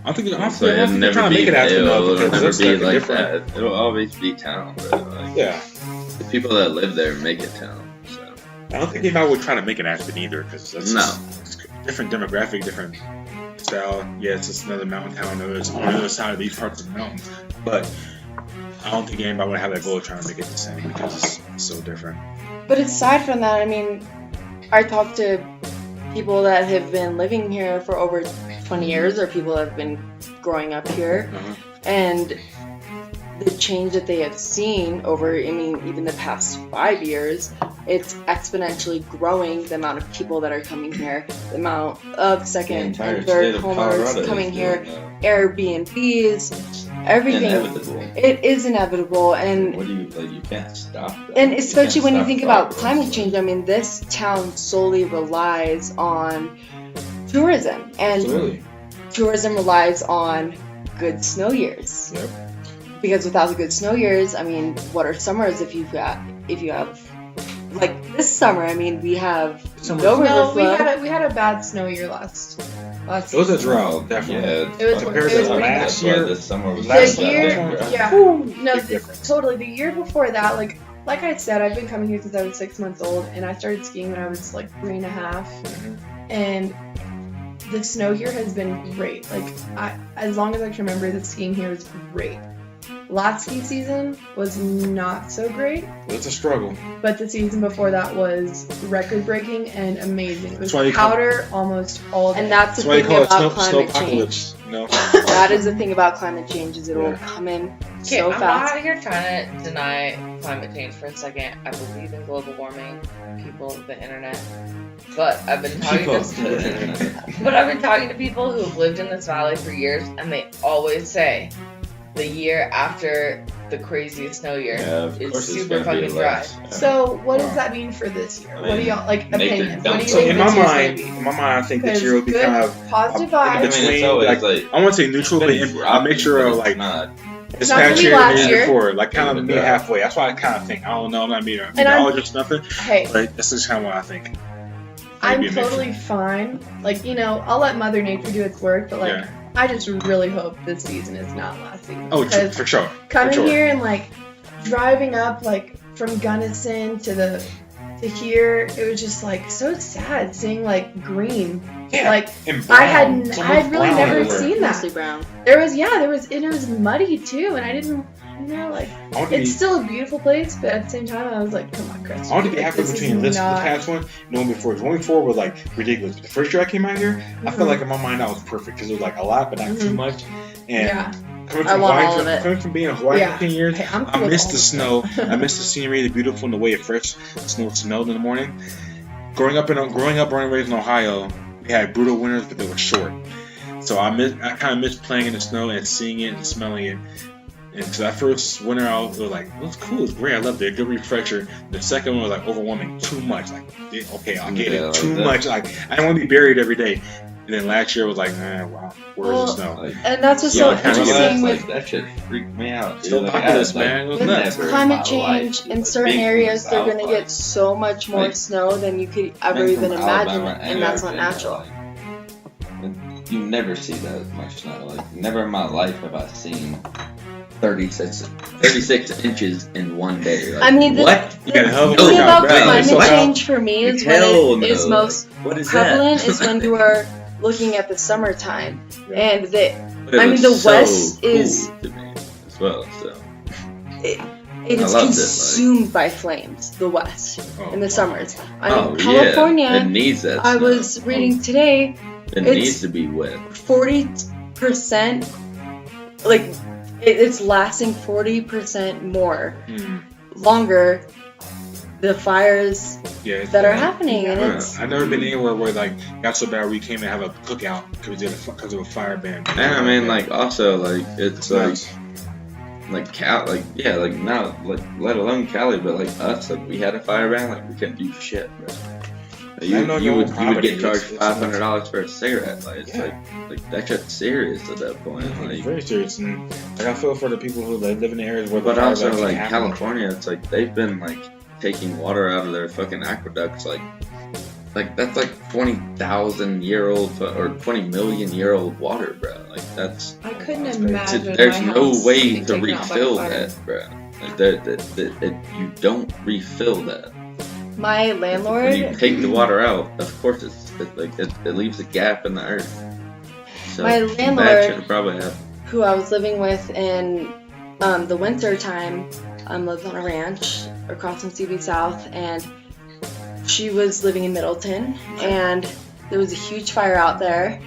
I don't think So they're it'll trying never to be make it happen Hill, though, it'll because never that's be like like different. that. It'll always be town, bro. Like, Yeah, the people that live there make it town. So I don't think anybody would try to make it Aspen either, because that's No. it's different demographic, different style. Yeah, it's just another mountain town. It's on the other side of these parts of the mountains, but I don't think anybody would have that goal of trying to make it the same because it's so different. But aside from that, I mean, I talked to people that have been living here for over 20 years or people that have been growing up here, Uh-huh. and the change that they have seen over, I mean, even the past 5 years, it's exponentially growing the amount of people that are coming here, the amount of the second entire and state third of homers Colorado coming is here, doing Airbnbs, everything. inevitable. It is inevitable, and What do you like? You can't stop that. and especially can't when you stop think about progress. climate change, I mean, this town solely relies on tourism, and Absolutely. tourism relies on good snow years. Yep. Because without the good snow years, I mean, what are summers if you have like this summer, I mean, we have Summer- no river No, flow. we had a bad snow year last It was a drought, definitely. Yeah, It was- Compared it was to pretty last bad. year, This summer was last The bad. year, Bro. yeah. No, Big difference. totally. The year before that, like I said, I've been coming here since I was 6 months old, and I started skiing when I was like 3.5. And the snow here has been great. Like as long as I can remember, the skiing here was great. Last ski season was not so great, It's a struggle. but the season before that was record-breaking and amazing. It was That's why you call- powder almost all day. And that's That's the why you thing call it about snow climate change. apocalypse. You know? That is the thing about climate change is it will Yeah. come in Okay, so I'm fast. not here trying to deny climate change for a second. I believe in global warming, people, the internet. But I've been talking to people who have lived in this valley for years, and they always say the year after the craziest snow year Yeah, of is course it's super gonna be fucking dry. less. So what does Wow. that mean for this year? I What do mean, y'all like nature opinions? What do you dumps So think in this my year's mind, gonna be? I think this year will be Good, kind of positive in I vibes. mean, it's between, always like, like I won't say neutral, but a mixture of like not. this not gonna past be year and last the year year. before, like kind of Even be better. halfway. That's why I kind of think. I don't know, I'm not being a And I'm- meteorologist, nothing, Hey, but that's just kind of what I think. I'm Maybe a mixture. totally fine. Like, I'll let Mother Nature do its work, but like Yeah. I just really hope this season is not last season. Oh, because for sure. coming sure. here and like driving up like from Gunnison to here, it was just like so sad seeing like green. Yeah. Like And I brown. had So I much had really brown never everywhere. seen that. Mostly brown. There was and it was muddy too, and I didn't like I want to be, it's still a beautiful place, but at the same time I was like, come on, Chris. I want to be like, halfway this is between this not- past one and the one before. The one before was like ridiculous. The first year I came out here, I felt like in my mind that was perfect because it was like a lot, but not too Mhm. much. And Yeah. coming I from want Hawaii, all of it. coming from being in Hawaii Yeah. for 10 years, Hey, I'm I cool with miss all the this snow. stuff. I miss the scenery, the beautiful, and the way it fresh snow smelled in the morning. Growing up, born and raised in Ohio, we had brutal winters, but they were short. So I kind of miss playing in the snow and seeing it and smelling it. And so that first winter, I was like, it was cool, it's great, I loved it, good refresher. The second one was like overwhelming, too much. Like, okay, I'll get Yeah, it, like too that. much. Like, I didn't want to be buried every day. And then last year was like, wow, where's the snow? Like, And that's what's Yeah, so I kinda interesting like with that shit freaked me out. Dude. So Like, populous, I, like, man. It was with nuts. never in climate my change life, in like, certain being from areas, they're South, going to like, get so much more like, snow than you could ever being from even imagine, Alabama and that's not Virginia, natural. like, you never see that much snow. Like, never in my life have I seen 36 inches in one day. Like, I mean, what? You got a hell of a The thing workout, about bro. climate Like, change for me is when Hell it is no. most What is prevalent that? is when you are looking at the summertime, and the But it I mean, was the so West cool is- to me as well. So it I is loved it, like- consumed by flames. The West Oh, in the wow. summers. I oh mean, yeah, California. it needs that. I snow. was reading today. It it's- needs to be wet. 40%, like it's lasting 40% more longer. The fires Yeah, it's that are bad. happening, and it's I've never been anywhere where like got so bad we came and have a cookout because of a fire ban. And I mean, like, also, like, it's like, nuts. like, like, yeah, like, not, like, let alone Cali, but, like, us, like, we had a fire ban, like, we couldn't do shit, bro. Like, I know you your would own property, get charged it's $500 for a cigarette, like, it's Yeah. like, that shit's serious at that point, It's like, very serious, and like I feel for the people who live in the areas where but the fires also, actually like, happen. California, it's like, they've been, like, taking water out of their fucking aqueducts, like, that's like 20,000-year-old or 20 million-year-old water, bro. Like, that's, I couldn't That's crazy. imagine. there's my no house way being to taken out by refill fire. that, bro. Like, you don't refill that. my When you landlord. take the water out, of course it leaves a gap in the earth. So My bad landlord- shit will probably happen. Who I was living with in the winter time, lives on a ranch across from CB South, and she was living in Middleton, and there was a huge fire out there.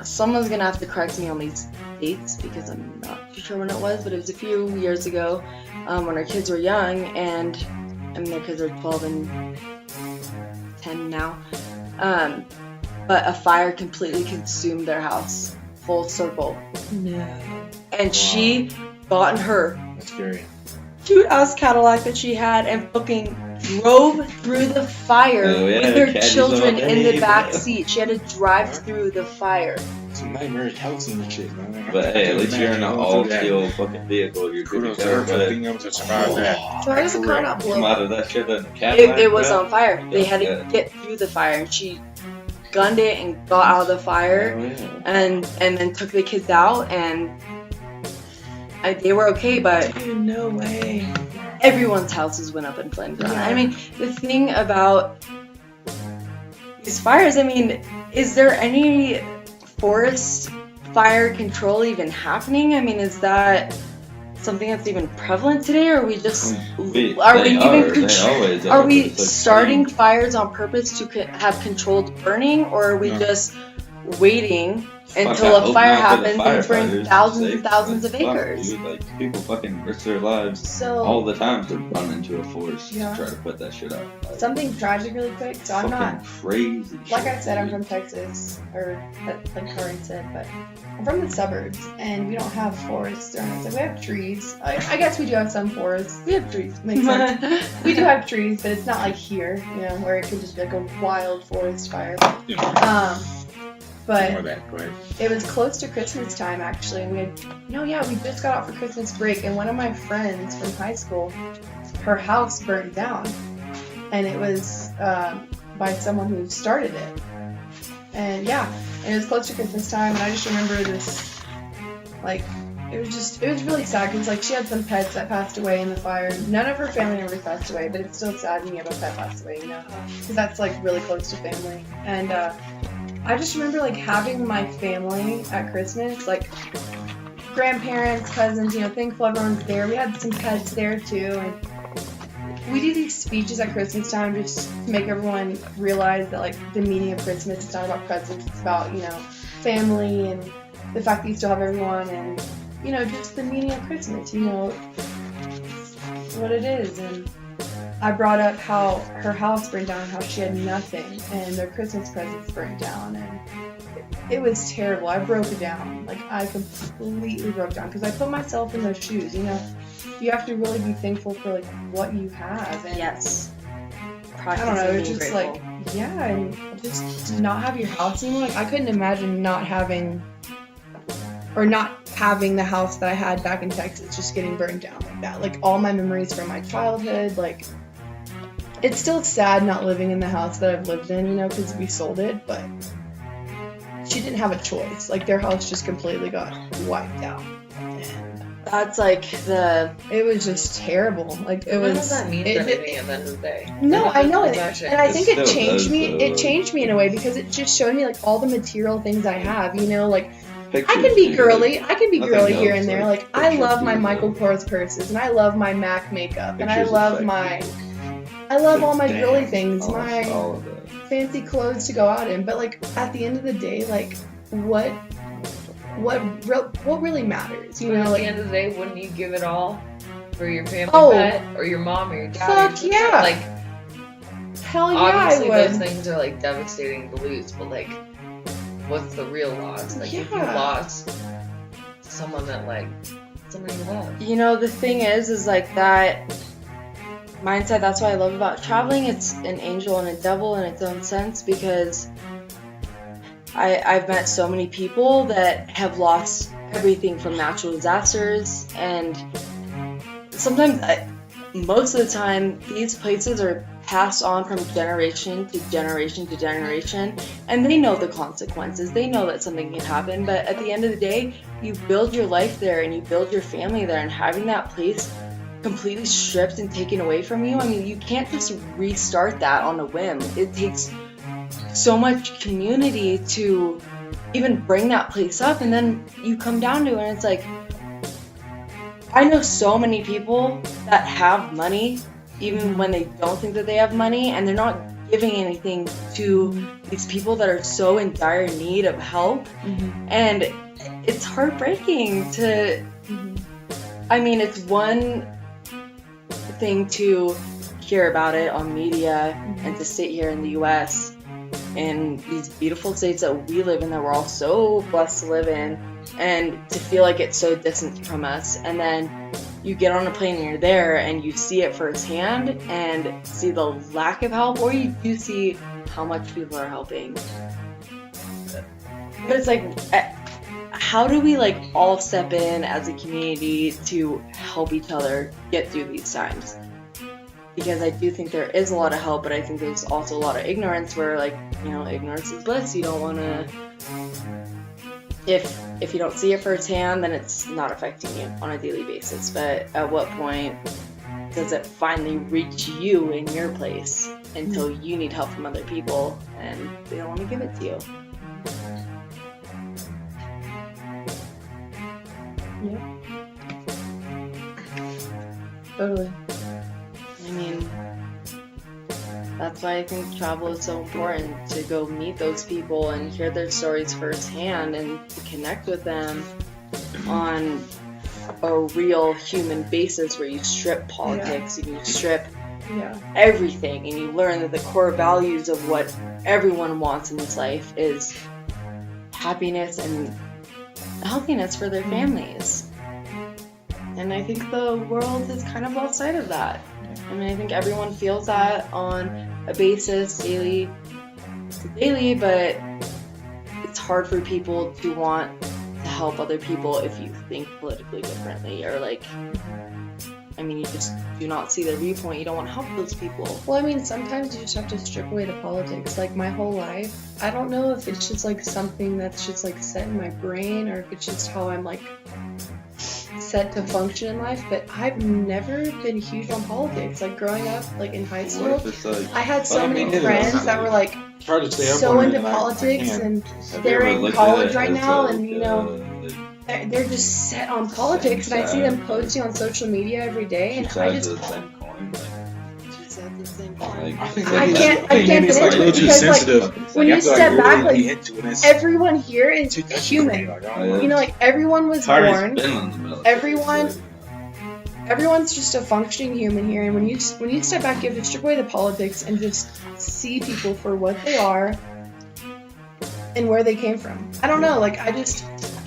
Someone's gonna have to correct me on these dates because I'm not too sure when it was, but it was a few years ago when our kids were young, and I mean their kids are 12 and 10 now. But a fire completely consumed their house, full circle. No. And she got in her That's scary. cute ass Cadillac that she had and fucking drove through the fire Oh, yeah, with her caddies children all in the day, back bro. seat. She had to drive through the fire. Some nightmarish housing and shit, man. But hey, at least you're in an Going through all-steel fucking vehicle. You're good Kudos to to her go, for but being able to survive that. So why does the car not blow come out up? of that shit in a Cadillac, It was bro. on fire. They had to Yeah. get through the fire, and she gunned it and got out of the fire, Oh, yeah. and then took the kids out, and they were okay. But Dude, no way. everyone's houses went up in flames. Yeah. I mean, the thing about these fires, I mean, is there any forest fire control even happening? I mean, is that something that's even prevalent today, or are we just are we starting fires on purpose to have controlled burning, or are we No. just waiting until a fire happens and burns thousands and thousands of acres? Dude, like, people fucking risk their lives So all the time to run into a forest Yeah. to try to put that shit out. Like, something tragic really quick. So I'm fucking not, crazy. like shit, I said, I'm dude. from Texas, or like Khari said, but I'm from the suburbs, and we don't have forests or anything. We have trees. I guess we do have some forests. We have trees. Makes sense. We do have trees, but it's not like here, you know, where it could just be like a wild forest fire. You know, But more of that. Go ahead. it was close to Christmas time, actually. And we just got out for Christmas break, and one of my friends from high school, her house burned down, and it was by someone who started it. And yeah, and it was close to Christmas time, and I just remember this, like, it was really sad because like she had some pets that passed away in the fire. None of her family members passed away, but it's still sad when you have a pet pass away, you know, because that's like really close to family. And I just remember like having my family at Christmas, like grandparents, cousins, you know, thankful everyone's there. We had some pets there too, and we do these speeches at Christmas time just to make everyone realize that like the meaning of Christmas is not about presents, it's about, you know, family and the fact that you still have everyone, and you know, just the meaning of Christmas, you know, what it is. And I brought up how her house burned down, how she had nothing, and their Christmas presents burned down, and it was terrible. I broke down. Like, I completely broke down because I put myself in those shoes, you know. You have to really be thankful for, like, what you have. And Yes. I don't know, it's just like, yeah, and just to not have your house anymore. Like, I couldn't imagine not having the house that I had back in Texas just getting burned down like that. Like, all my memories from my childhood, like, it's still sad not living in the house that I've lived in, you know, because we sold it, but she didn't have a choice. Like, their house just completely got wiped out. That's like It was just terrible. Like, it What was. does that mean for anything at the end of the day? No, I know it, Possession. and I think It it still changed does, me. though. It changed me in a way because it just showed me like all the material things I have. You know, like Pictures, I can be dude, girly. like, I can be nothing girly here else, and there. like, Like, I pictures, love my dude, Michael like- Kors purses, and I love my MAC makeup, and I Pictures love affect my. you. I love all my Damn. girly things, all my of that. fancy clothes to go out in. But like at the end of the day, like what really matters? You But know, at the like end of the day, wouldn't you give it all for your family Oh. pet or your mom or your dad? Fuck or your sister? yeah. Like, hell yeah, obviously I those would. things are like devastating to lose, but like, what's the real loss? Like, if you Yeah. lost someone that like somebody you love. you know, the thing is like that mindset. That's what I love about traveling. It's an angel and a devil in its own sense, because I've met so many people that have lost everything from natural disasters, and sometimes, most of the time, these places are passed on from generation to generation to generation, and they know the consequences. They know that something can happen, but at the end of the day, you build your life there and you build your family there, and having that place completely stripped and taken away from you, I mean, you can't just restart that on a whim. It takes so much community to even bring that place up, and then you come down to it and it's like, I know so many people that have money even when they don't think that they have money, and they're not giving anything to these people that are so in dire need of help. And it's heartbreaking to I mean, it's one thing to hear about it on media and to sit here in the US in these beautiful states that we live in, that we're all so blessed to live in, and to feel like it's so distant from us. And then you get on a plane and you're there and you see it firsthand and see the lack of help, or you do see how much people are helping. But it's like, how do we like all step in as a community to help each other get through these times? Because I do think there is a lot of help, but I think there's also a lot of ignorance where, like, you know, ignorance is bliss. You don't want to, if you don't see it firsthand, then it's not affecting you on a daily basis. But at what point does it finally reach you in your place until you need help from other people and they don't want to give it to you? Yeah. Totally. I mean, that's why I think travel is so important, to go meet those people and hear their stories firsthand and to connect with them on a real human basis where you strip politics and you strip everything and you learn that the core values of what everyone wants in this life is happiness and healthiness for their families. And I think the world has kind of lost sight of that. I mean, I think everyone feels that on a basis daily to daily, but it's hard for people to want to help other people if you think politically differently, or like, I mean, you just do not see their viewpoint. You don't want to help those people. Well, I mean, sometimes you just have to strip away the politics. Like, my whole life, I don't know if it's just like something that's just like set in my brain, or if it's just how I'm like set to function in life, but I've never been huge on politics. Like, growing up, like in high school, I had so many friends that were like so into politics, and they're in college right now, and you know, they're just set on politics, and I see them posting on social media every day, and I just I can't get into it because, like, when you step back, like, everyone here is human. You know, like, everyone was born. Everyone's just a functioning human here, and when you step back, you have to strip away the politics and just see people for what they are and where they came from. I don't know, like, I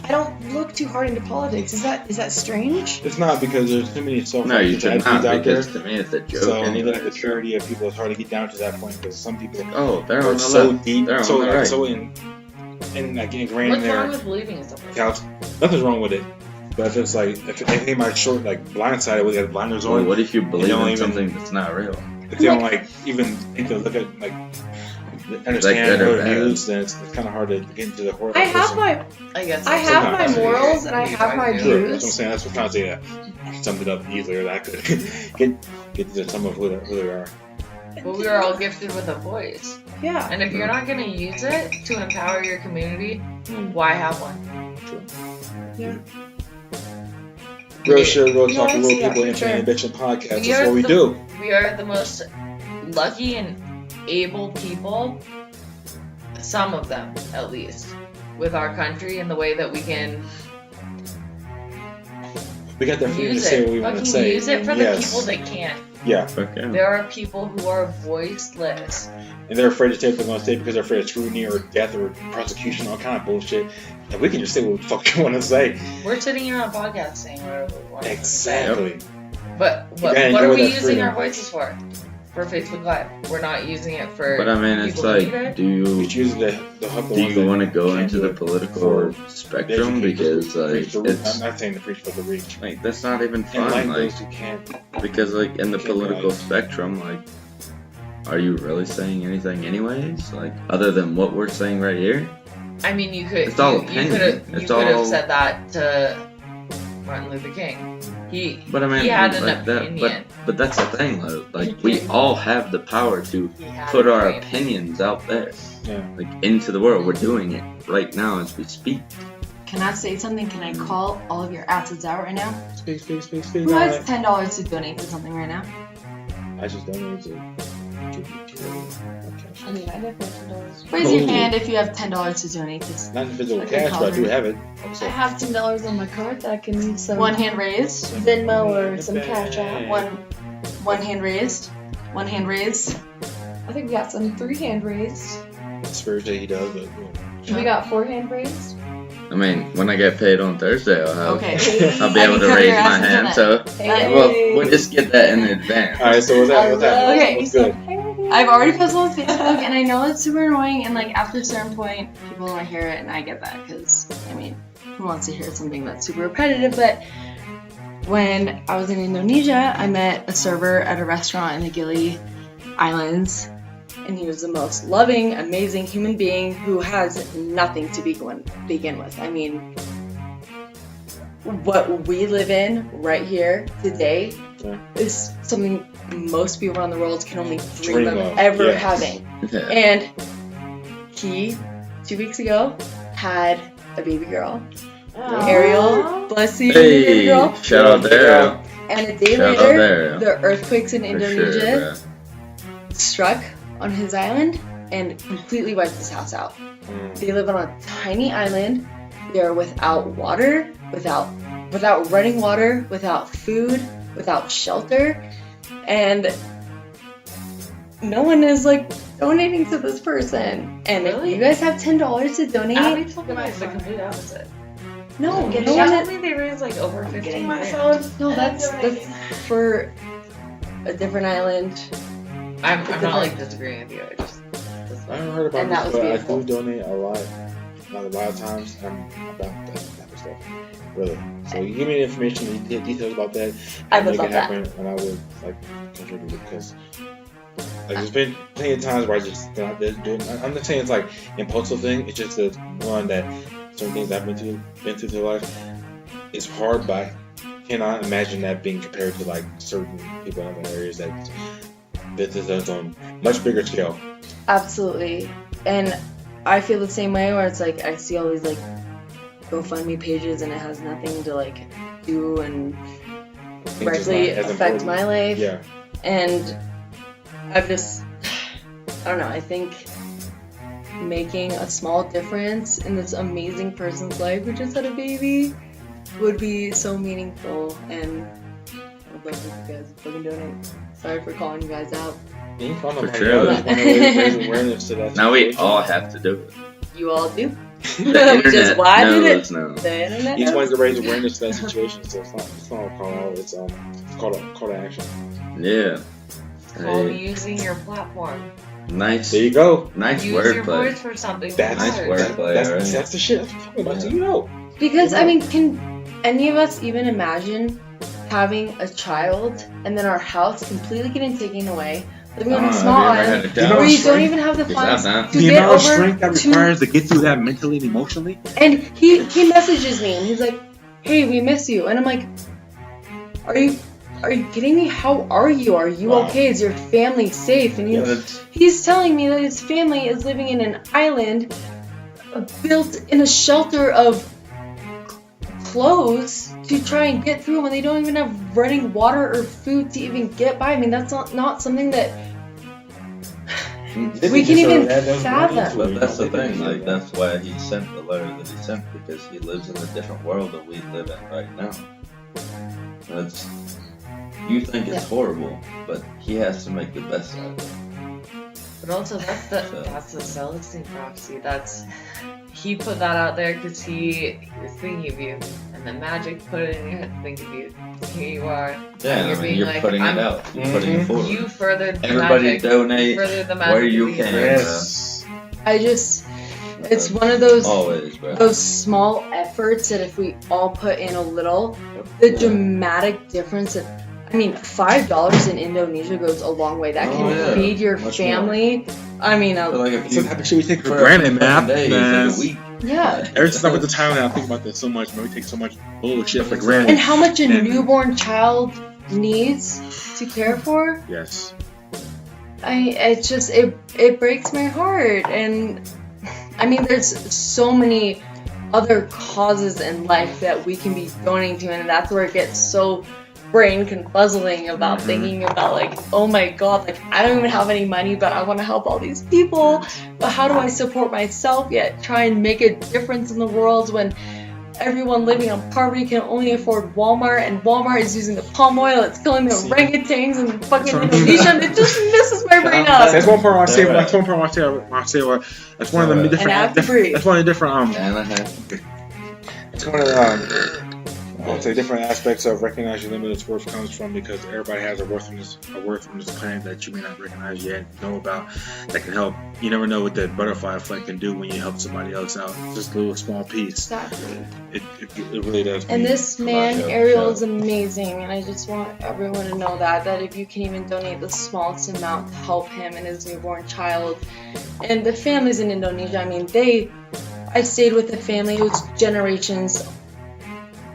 don't look too hard into politics. Is that strange? It's not, because there's too many No, you should not, because to me it's a joke. So anyway. even at the maturity of people, it's hard to get down to that point, because some people they're are on the so left. deep, They're on so the like, right. so in like ingrained What's in their wrong with believing in something? couch. Nothing's wrong with it. But if it's like, if anything might short, like blindsided, we got blinders Well, on. what if you believe don't in even- something that's not real? If they don't like even think to look at, like, understand good or her bad? views, then it's kind of hard to get into the horror. I have my Sometimes. morals and I have my True, that's what I'm views. saying. That's what I'm trying to say. That I summed it up easier than I could get to some of who they are. But we are all gifted with a voice. Yeah. And if you're not going to use it to empower your community, why have one? Yeah. Real shit, real talk, No, real yeah, people, for internet bitching podcast. We That's are what we the- do. We are the most lucky and able people, some of them at least, with our country and the way that we can We got that freedom to use say it. what we want to Fucking say. use it for the Yes. people that can't. Yeah, Okay. There are people who are voiceless. and they're afraid to say what they're going to say because they're afraid of scrutiny or death or prosecution, all kind of bullshit. And we can just say what the fuck we want to say. We're sitting here on a podcast saying whatever we want. Exactly. But You gotta what are enjoy we that using freedom. our voices for? For Facebook Live. We're not using it for. But I mean, it's people who need like, it. do It's usually the help the you ones that want to go can't into do the it political for spectrum? educate, Because like preach the reach. I'm it's not saying to preach, but the reach. like that's not even fun. Enlighten Like those who can't. because like in the Can't political lie. spectrum, like, are you really saying anything anyways? Like other than what we're saying right here? I mean, you could. It's all you opinion. could have. It's You could have all- said that to Martin Luther King. But I mean, He had an like that. opinion. But that's the thing, though. Like we all have the power to He had put a our point. opinions out there, Yeah. like into the world. We're doing it right now as we speak. Can I say something? Can I call all of your asses out right now? Speak. Who has $10 to donate to something right now? I just donated to I mean, I definitely have $10. Raise your Oh. hand if you have $10 to donate to. not individual Okay, cash, but I do Khari. have it. I Also. have $10 on my card that I can use some One hand raised. Venmo or some Cash App. One hand raised. One hand raised. I think we got some 3 hand raised. Spiritually, he does, but We got 4 hand raised. I mean, when I get paid on Thursday, I'll be I able can to cover raise your my ass until hand. then. So we'll just get that in advance. All right, so what's that? What's that? Okay, What's so good? I've already posted on Facebook, and I know it's super annoying, and like after a certain point, people don't want to hear it, and I get that, because, I mean, who wants to hear something that's super repetitive? But when I was in Indonesia, I met a server at a restaurant in the Gili Islands, and he was the most loving, amazing human being who has nothing to begin with. I mean, what we live in right here today is something most people around the world can only dream of ever having. Yeah. And he, 2 weeks ago, had a baby girl. Ariel, bless you, baby girl. Shout out there. And a day Shout out later, there. the earthquakes in For Indonesia sure, struck on his island and completely wiped his house out. They live on a tiny island. They're without water, without running water, without food, without shelter, and no one is like donating to this person. And Really? if you guys have $10 to donate, Abby told me it's the complete opposite. no, She no one. told me they raised like over 50 my grand. phone. No, that's for a different island. I'm not like disagreeing with you. I just I haven't heard about And that this, was but beautiful. I do donate a lot. Not a lot of times. About that type of stuff. Really. So you give me the information, the details about that. I and would make love it that. happen, and I would contribute because. There's been plenty of times where I just not do it. I'm not saying it's like impulsive thing. It's just the one that certain things I've been through through life. It's hard, but I cannot imagine that being compared to like certain people in other areas that is on much bigger scale. Absolutely. And I feel the same way, where it's like I see all these like GoFundMe pages and it has nothing to like do and Things directly just not as affect important. my life. Yeah. And I've just, I don't know, I think making a small difference in this amazing person's life who just had a baby would be so meaningful, and I'd love if you guys fucking donate. Sorry for calling you guys out. You can find For them sure. I just want to raise awareness to that. Now we situation. all have to do it. You all do. The Which is internet why I did it. knows now. The internet Each knows. one's to raise awareness to that situation, so it's not a call out. It's call to action. Yeah. called Hey, using your platform. nice. There you go. Nice Use your wordplay. voice for something. That's Nice matters. wordplay. That's, alright. that's the shit I'm talking about. So you know. Because, Yeah. I mean, can any of us even imagine having a child and then our house completely getting taken away, living on a small island You know where what you don't strength- even have the funds that. to The get amount of over strength that to... requires to get through that mentally and emotionally. And he messages me and he's like, "Hey, we miss you." And I'm like, Are you kidding me? How are you? Are you Wow. okay? Is your family safe? And he's telling me that his family is living in an island built in a shelter of clothes to try and get through when they don't even have running water or food to even get by. I mean, that's not something that we can even fathom. But that's the thing, like, that's why he sent the letter that he sent, because he lives in a different world that we live in right now. That's, you think it's horrible, but he has to make the best out of it. But also, that's the Celestine prophecy. He put that out there because he was thinking of you, and then Magic put it in your head to think of you. Here you are. Yeah, You're I mean, being you're like, putting I'm- it out. You're putting it forward. You furthered the Everybody magic. donate Furthered the magic where you of the can. universe. Yes. It's one of those Always, bro. those small efforts that if we all put in a little, the dramatic difference that, I mean, $5 in Indonesia goes a long way. That can yeah. feed your Much family. I mean, So, like, if It's you, the type of shit we take for for granted, a man. day, Man. you take a week. yeah. Ever since I went to Thailand, I think about this so much. Man, we take so much bullshit for And granted. how much a And- newborn child needs to care for. Yes. It breaks my heart. And I mean, there's so many other causes in life that we can be donating to, and that's where it gets so brain confuzzling about thinking about, like, oh my god, like, I don't even have any money, but I want to help all these people, but how do I support myself yet try and make a difference in the world when everyone living on poverty can only afford Walmart, and Walmart is using the palm oil, it's killing the orangutans and fucking Indonesia, and it just messes my brain up. That's one part I say. That's one part I say. That's one of the And I have different. to breathe. That's one of the different. And I have it's one of I'll say different aspects of recognizing your limited worth comes from because everybody has a worth on this planet that you may not recognize yet, know about, that can help. You never know what that butterfly effect can do when you help somebody else out. Just a little small piece. Exactly. It really does. And mean this a lot. man, Ariel, is amazing, and I just want everyone to know that if you can even donate the smallest amount to help him and his newborn child, and the families in Indonesia, I mean, I stayed with the family, it was generations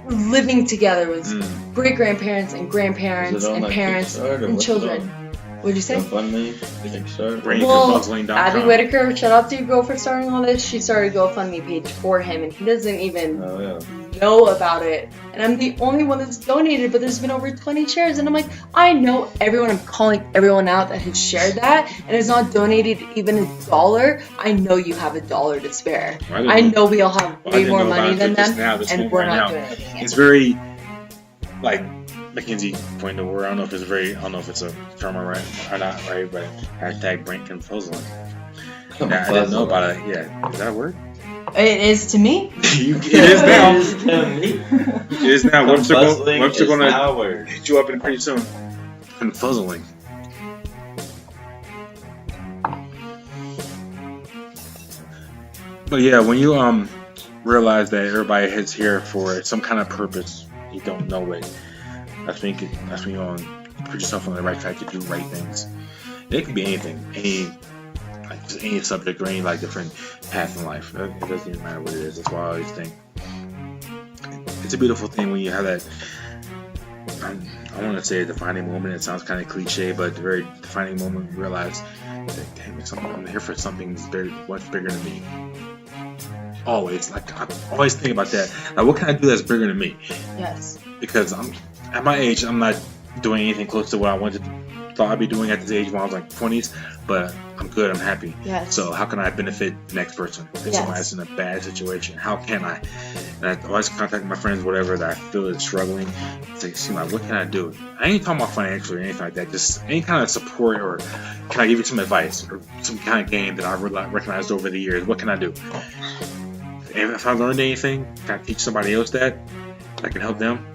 living together with great grandparents and grandparents and parents and children. What'd you say? Abby Whitaker, shout out to your girl for starting all this. She started a GoFundMe page for him, and he doesn't even know about it. And I'm the only one that's donated, but there's been over 20 shares, and I'm like, I know everyone. I'm calling everyone out that has shared that and has not donated even $1. I know you have $1 to spare. I know we all have way more money than them, and we're not doing anything. It's very like Mackenzie pointed to where I don't know if it's a term or not right, but hashtag Brent confuzzling. I didn't know about it. Yeah, is that a word? It is to me. It is now. It is now. What's going to hit you up in pretty soon? Confuzzling. But yeah, when you realize that everybody is here for some kind of purpose, you don't know it. That's when you put yourself on the right track to do right things. It could be anything, any subject or any different path in life. It doesn't even matter what it is. That's why I always think it's a beautiful thing when you have that. I want to say a defining moment. It sounds kind of cliche, but the very defining moment you realize that damn, I'm here for something much bigger than me. Always, I always think about that. Like, what can I do that's bigger than me? Yes. Because at my age, I'm not doing anything close to what I thought I'd be doing at this age when I was 20s, but I'm good, I'm happy. Yes. So how can I benefit the next person? If somebody's in a bad situation, how can I? And I always contact my friends, whatever, that I feel is struggling. See, what can I do? I ain't talking about financially or anything like that, just any kind of support, or can I give you some advice or some kind of game that I've recognized over the years? What can I do? And if I learned anything, can I teach somebody else that can help them?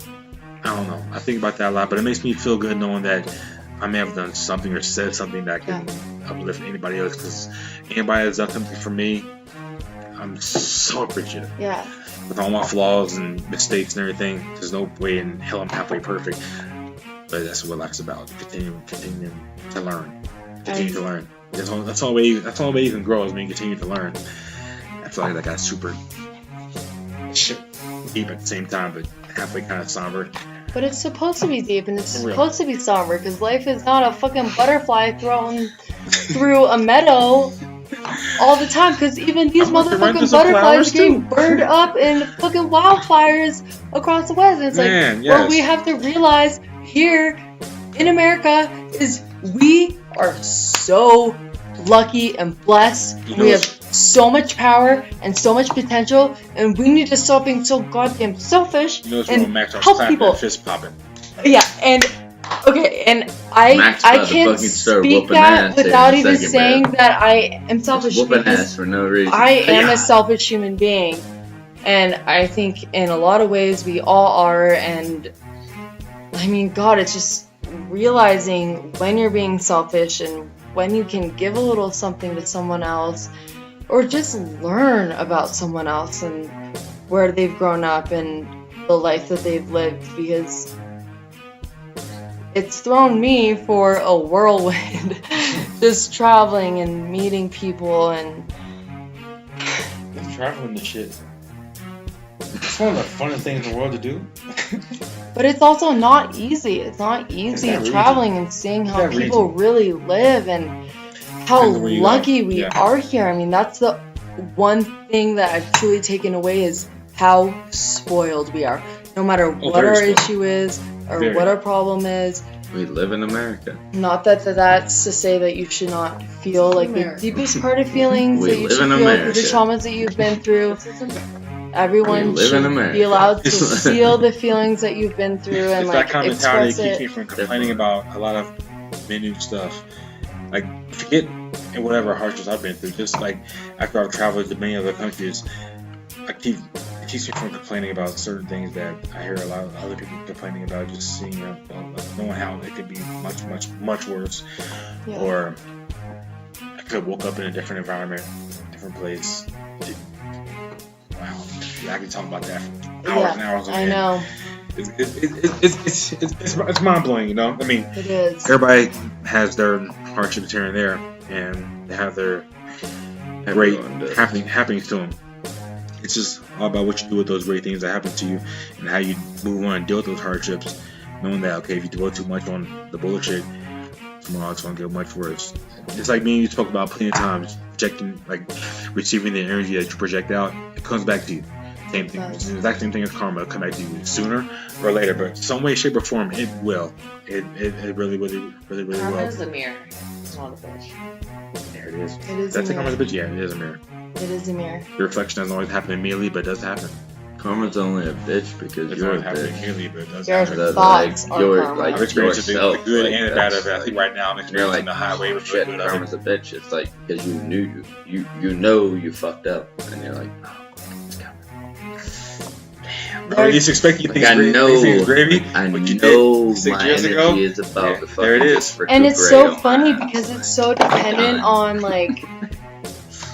I don't know. I think about that a lot, but it makes me feel good knowing that I may have done something or said something that can uplift anybody else. Because anybody that's done something for me, I'm so appreciative. Yeah. With all my flaws and mistakes and everything, there's no way in hell I'm halfway perfect. But that's what life's about. Continuing to learn. Continue to learn. That's the only way you can grow is when you continue to learn. I feel like that got super deep at the same time, but halfway kind of somber. But it's supposed to be deep and it's supposed to be somber because life is not a fucking butterfly thrown through a meadow all the time. Because even these motherfucking butterflies are getting burned up in fucking wildfires across the West. And it's what we have to realize here in America is we are so lucky and blessed. We have so much power and so much potential, and we need to stop being so goddamn selfish and help people. Fist popping. Yeah, and I can't speak that without even saying that I am selfish because for no reason. I am a selfish human being, and I think in a lot of ways we all are. And I mean, God, it's just realizing when you're being selfish and when you can give a little something to someone else, or just learn about someone else and where they've grown up and the life that they've lived, because it's thrown me for a whirlwind just traveling and meeting people and traveling the shit. It's one of the funnest things in the world to do. But it's also not easy. It's not easy traveling and seeing how people really live and how lucky we are here. I mean, that's the one thing that I've truly taken away is how spoiled we are. No matter what our issue is or what our problem is. We live in America. Not that that's to say that you should not feel like the deepest part of feelings that you should feel, the traumas that you've been through. Everyone should be allowed to feel the feelings that you've been through and that kind of mentality express it. keeps me from complaining about a lot of minute stuff. Like, forget and whatever hardships I've been through. Just like after I've traveled to many other countries, I keep keeps me from complaining about certain things that I hear a lot of other people complaining about. Just seeing, knowing how it could be much worse, Yeah. or I could have woke up in a different environment, different place. Wow, yeah, I can talk about that for hours and hours. I know. It's mind blowing, you know. I mean, It is. everybody has their hardships here and there, and they have their great happenings to them. It's just all about what you do with those great things that happen to you, and how you move on and deal with those hardships, knowing that if you dwell too much on the bullshit, tomorrow it's gonna get much worse. It's like me and you spoke about plenty of times, receiving the energy that you project out, it comes back to you. Same thing. It's the exact same thing as karma. It'll come back to you sooner or later, but some way, shape, or form, it will. It really Karma will. is a mirror. It's not a bitch. There it is. It is That's a a karma's a mirror. bitch. Yeah, it is a mirror. It is a mirror. The reflection doesn't always happen immediately, but it does happen. Karma's only a bitch because It's you're a always happening bitch. immediately, but it does Your happen. That, thoughts like, are you're, karma. like, I've experienced the yourself, good like, and the bad of it. I that's- think right now I'm And you're experiencing like, the highway oh, with the shit, good of it. karma's a bitch. It's like because you knew you know you fucked up, and you're like, oh, it's coming. Or at least expect you Like, think I it's gravy. I what you know did 6 my years energy ago. is about Yeah, to there it fucking is. And it's recuperate so on my funny ass. because it's so dependent on like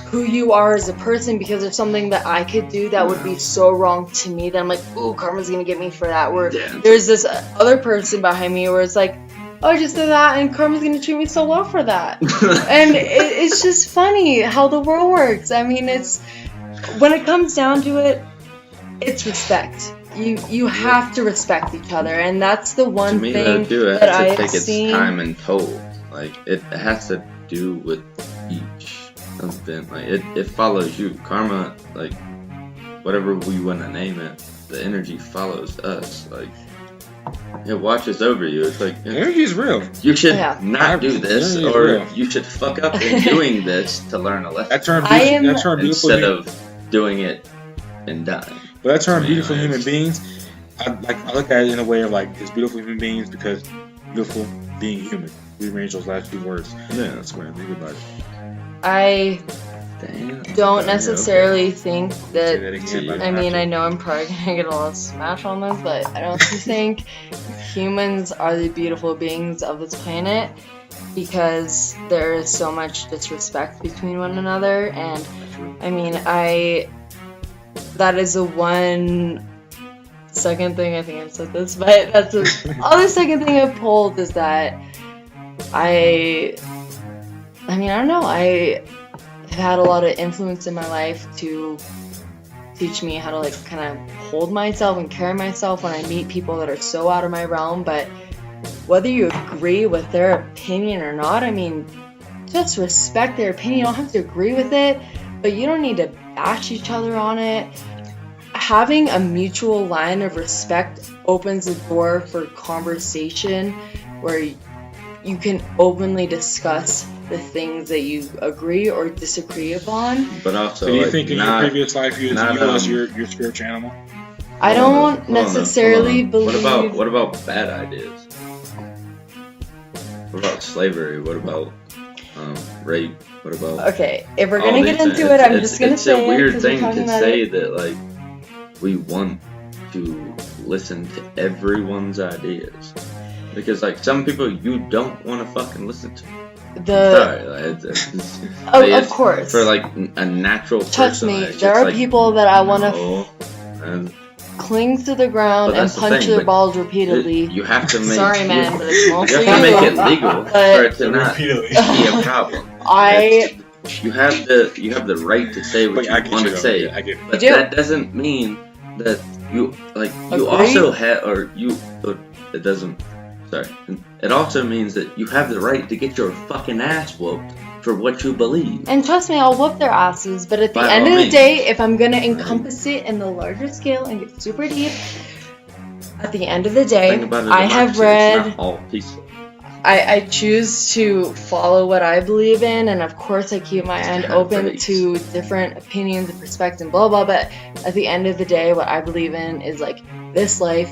who you are as a person, because there's something that I could do that would be so wrong to me that I'm like, ooh, karma's gonna get me for that. Where Yeah. there's this other person behind me where it's like, oh, I just did that and karma's gonna treat me so well for that. And it's just funny how the world works. I mean, it's when it comes down to it, it's respect. You have to respect each other, and that's the to one me, thing it that I has to have take its seen. time and toll. Like it has to do with each event. Like it follows you. Karma, like whatever we want to name it, the energy follows us. Like it watches over you. It's like Energy is real. you should Yeah. not do this, Energy is or real. you should fuck up in doing this to learn a lesson That term, I am- beautiful instead of doing it and dying. But that term, Yeah, beautiful it's- human beings, I look at it in a way of like, it's beautiful human beings because beautiful being human. We arrange those last two words. Yeah. That's what I think about it. I Damn. don't Okay, necessarily think Say that. that again, but I mean, have I to. know I'm probably gonna get a lot of smash on this, but I don't think humans are the beautiful beings of this planet, because there is so much disrespect between one another. And I mean, that is the one second thing, I think I've said this, but that's the other second thing I've pulled is that I mean, I don't know, I have had a lot of influence in my life to teach me how to like kind of hold myself and carry myself when I meet people that are so out of my realm. But whether you agree with their opinion or not, I mean, just respect their opinion. You don't have to agree with it, but you don't need to bash each other on it. Having a mutual line of respect opens the door for conversation where you can openly discuss the things that you agree or disagree upon. But also, So do you like, think in your not, previous life you not, was your spiritual animal? I hold on, don't hold on, necessarily hold on. believe. What about bad ideas? What about slavery? What about rape? What about Okay, if we're all gonna these get into things? it, I'm It's- just gonna it's say a weird it 'cause we're thing talking to about say it. that like we want to listen to everyone's ideas because like some people you don't want to fucking listen to. Sorry, like, Of course. for like a natural Trust person. me, like, there it's are like, people that I want to no, and cling to the ground But and that's the punch thing, their but balls repeatedly. you have to make Sorry, man, but it's you mostly have to make you. it legal But- for it to not be Repeatedly. a problem. You have the right to say what But I you get want you to though. say, Yeah, I get it. but You do. that doesn't mean that you like you Agree? also have or you. It doesn't. Sorry. It also means that you have the right to get your fucking ass whooped for what you believe. And trust me, I'll whoop their asses. But at the By end all of the means. day, if I'm gonna encompass it in the larger scale and get super deep, at the end of the day, Think about it, I have democracy, it's read. not all peaceful. I choose to follow what I believe in, and of course I keep my end open Right. to different opinions and perspectives and blah blah. But at the end of the day, what I believe in is like this life,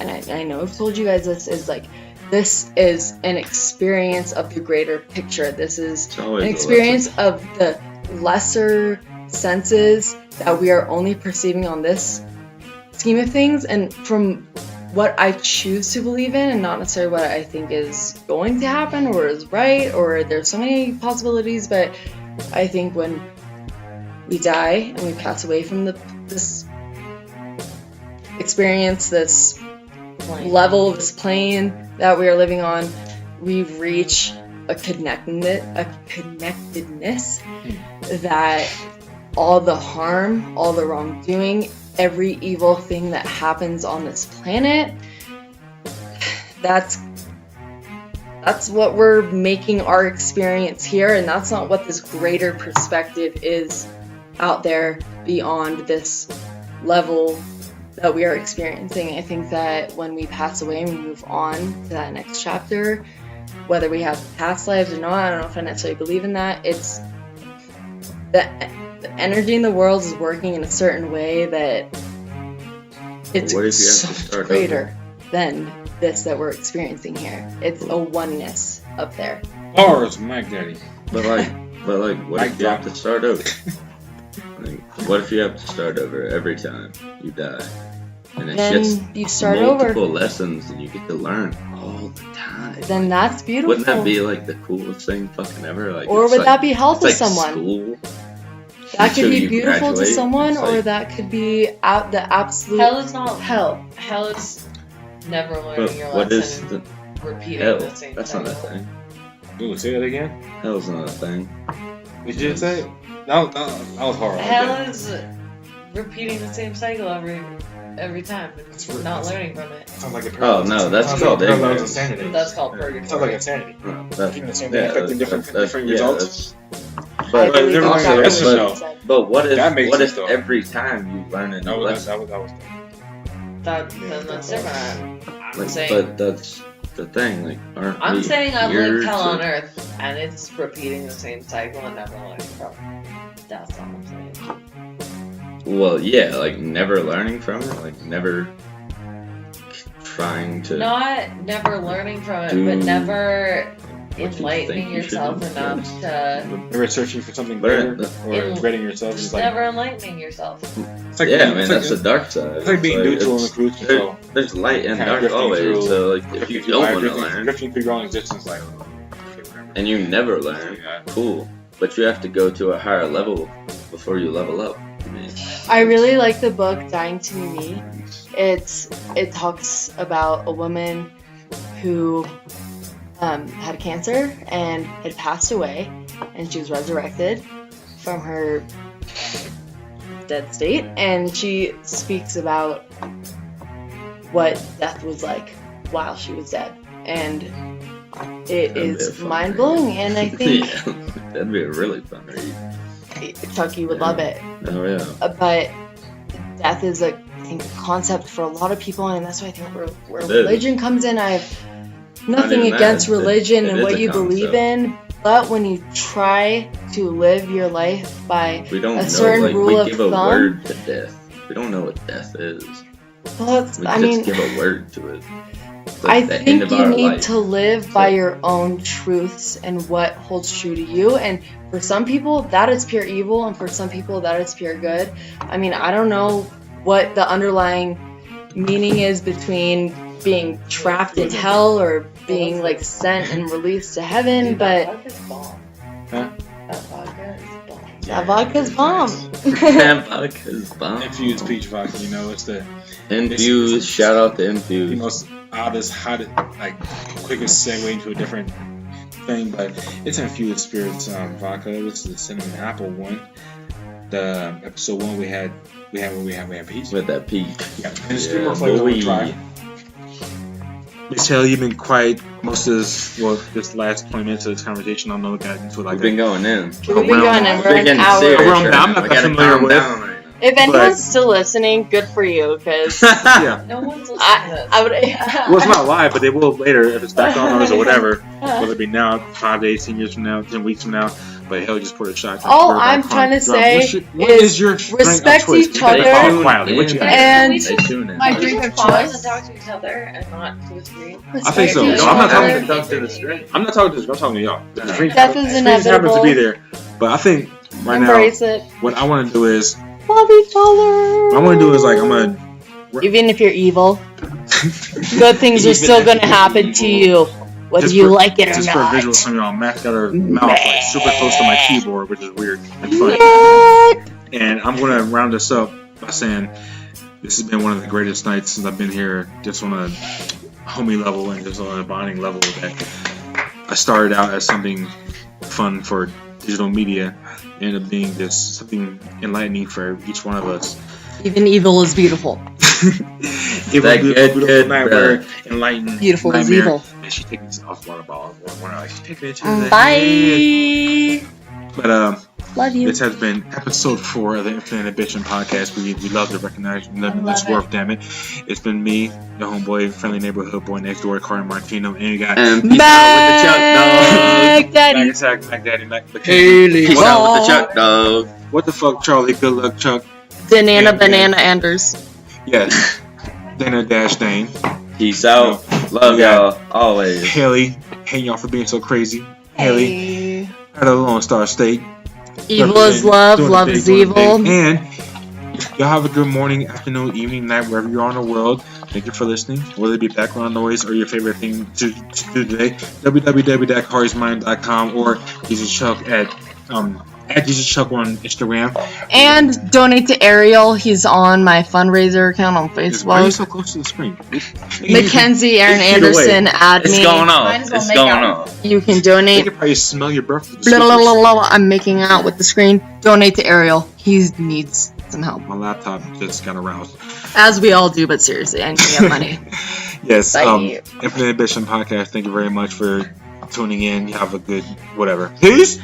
and I know I've told you guys this is like this is an experience of the greater picture. This is It's always an a experience of the lesser senses that we are only perceiving on this scheme of things, and from what I choose to believe in and not necessarily what I think is going to happen or is right, or there's so many possibilities, but I think when we die and we pass away from this experience, this level, this plane that we are living on, we reach a connectedness that all the harm, all the wrongdoing, every evil thing that happens on this planet, that's what we're making our experience here, and that's not what this greater perspective is out there beyond this level that we are experiencing. I think that when we pass away and we move on to that next chapter, whether we have past lives or not, I don't know if I necessarily believe in that, it's the energy in the world is working in a certain way that it's so much greater than this that we're experiencing here. It's a oneness up there. Bars, Mike Daddy. But what if you have to start over? What if you have to start over every time you die? And it's Then just you start multiple over. lessons and you get to learn all the time. Then that's beautiful. Wouldn't that be like the coolest thing fucking ever? Like, or it's would like, that be hell to it's like someone? School. That could Until be you beautiful to graduate, someone, it's or like- that could be out the absolute Hell is not hell. Hell is never But learning your what is lesson the and repeating hell? the same That's not a cycle. thing. Ooh, say that again. Hell's not a thing. Did you just say? That was hard. Hell is repeating the same cycle every time That's and right. not learning from it. Sounds like a Oh, no, that's called ignorance. insanity. That's called Sounds purgatory. like insanity. No, that's, Keeping the same thing, expecting different results. I But, believe never that's mind, what that's you just said. but what if That makes what sense, if though. every time you learn a new That was lesson? Then that's different. I'm Like, saying but that's the thing. Like, aren't I'm we saying I've here lived hell to- on earth and it's repeating the same cycle and never learning from it. That's all I'm saying. Well, yeah, like never learning from it, like never trying to. Not never learning from it, Do but never what you enlightening think you should yourself do. enough to. Never searching for something But- better or In- regretting yourself. Just It's like, never enlightening yourself. it's like Yeah, being, man, it's that's like, the dark side. it's like being neutral on the cruise control. There's light and Kinda dark drifting always. through- So like, if you don't want to learn drifting through your own existence, like, okay, whatever. and you never learn, cool. But you have to go to a higher level before you level up. I mean, I really like the book Dying to Be Me. It talks about a woman who had cancer and had passed away, and she was resurrected from her dead state, and she speaks about what death was like while she was dead, and it that'd be a is fun mind blowing. read. And I think Yeah, that'd be a really fun read. Chucky would love it. Oh yeah. But death is I think a concept for a lot of people, and that's why I think where It is. religion comes in. I have nothing even that, against it's- religion it and is what a you believe concept. in, but when you try to live your life by We don't a know. certain Like rule we of give a thumb, word to death. We don't know what death is. well, it's, We I just mean, give a word to it. It's I like the end think of you our need life. to live by your own truths and what holds true to you. And for some people, that is pure evil, and for some people, that is pure good. I mean, I don't know what the underlying meaning is between being trapped in hell or being like sent and released to heaven, Dude, but that vodka's bomb. Huh? That vodka is bomb. that vodka's bomb. Damn, vodka's bomb. Infused peach vodka, you know, it's the Infused. Shout out to the Infused. most oddest, hottest, like quickest segue into a different thing, but it's infused spirits vodka. This is the cinnamon apple one. The episode 1 we had peach. With that peach. Yeah, and there's 3 Yeah, more flavors boy. we'll try. Michelle, you've been quiet most of this last 20 minutes of this conversation. I don't know what got into it like We've been going in. We've been going in. We're We're an getting hour. serious Around- right I'm now. not We that gotta familiar calm with- down right now. If But- anyone's still listening, good for you, because yeah. No one's listening to I this. would. Well, it's not live, but they will later if it's back on ours or whatever. Whether it be now, 5 to 18 years from now, 10 weeks from now. But hell, just pour a shot. All I'm trying to say what is is your drink of respect choice? each You gotta other. talk Tune quietly. What you in. got? And we just- Tune in. my Can we drink just of pause choice. and talk to each other and not to a screen? I think so. Respect No, each I'm not other. talking Talk to the straight. I'm not talking to this. I'm talking to y'all. The drink, Death is the screen just happens to inevitable. be there. But I think right Embrace now, it. what I want to do is, Love each other. what I want to do is like, I'm gonna. Even if you're evil, good things are still gonna happen to you, whether you like it or just not. for visual, some y'all, Max got her mouth like super close to my keyboard, which is weird and funny. And I'm gonna round this up by saying this has been one of the greatest nights since I've been here, just on a homie level and just on a bonding level. That I started out as something fun for digital media, ended up being just something enlightening for each one of us. Even evil is beautiful. Give That a good, beautiful nightmare, enlightened Beautiful is nightmare. evil. And she's taking this off water bottle. She's taking it to the head. Bye. But Love you. this has been episode 4 of the Infinite Ambition podcast. We love to recognize this work, damn it. It's been me, the homeboy, friendly neighborhood boy next door, Khari Martino, and you got And peace out with the Chuck Dog. Daddy. Mac Daddy, Mackenzie. Peace out with the Chuck Dog. What the fuck, Charlie? Good luck, Chuck. Banana Anders. Yes. Dana-Dane. Peace out. Love y'all always. Haley. Hey y'all for being so crazy. Haley. Out of the Lone Star State. Evil is love, Doing love the is big, doing the evil. big. And y'all have a good morning, afternoon, evening, night, wherever you are in the world. Thank you for listening. Whether it be background noise or your favorite thing to do today, www.kharismind.com or Jesus Chuck at Jesus Chuck on Instagram. And donate to Ariel. He's on my fundraiser account on Why are you Facebook. so close to the screen? Mackenzie, Aaron Either way, Anderson, add It's me. going on. Might as well It's make going out. on. You can They donate. can probably smell your breath. through the Blah, blah, speakers. blah, blah. I'm making out with the screen. Donate to Ariel. He needs some help. My laptop just got aroused. As we all do, but seriously, I need to get money. Yes, Bye. Infinite Ambition podcast. Thank you very much for tuning in. You have a good whatever. Peace.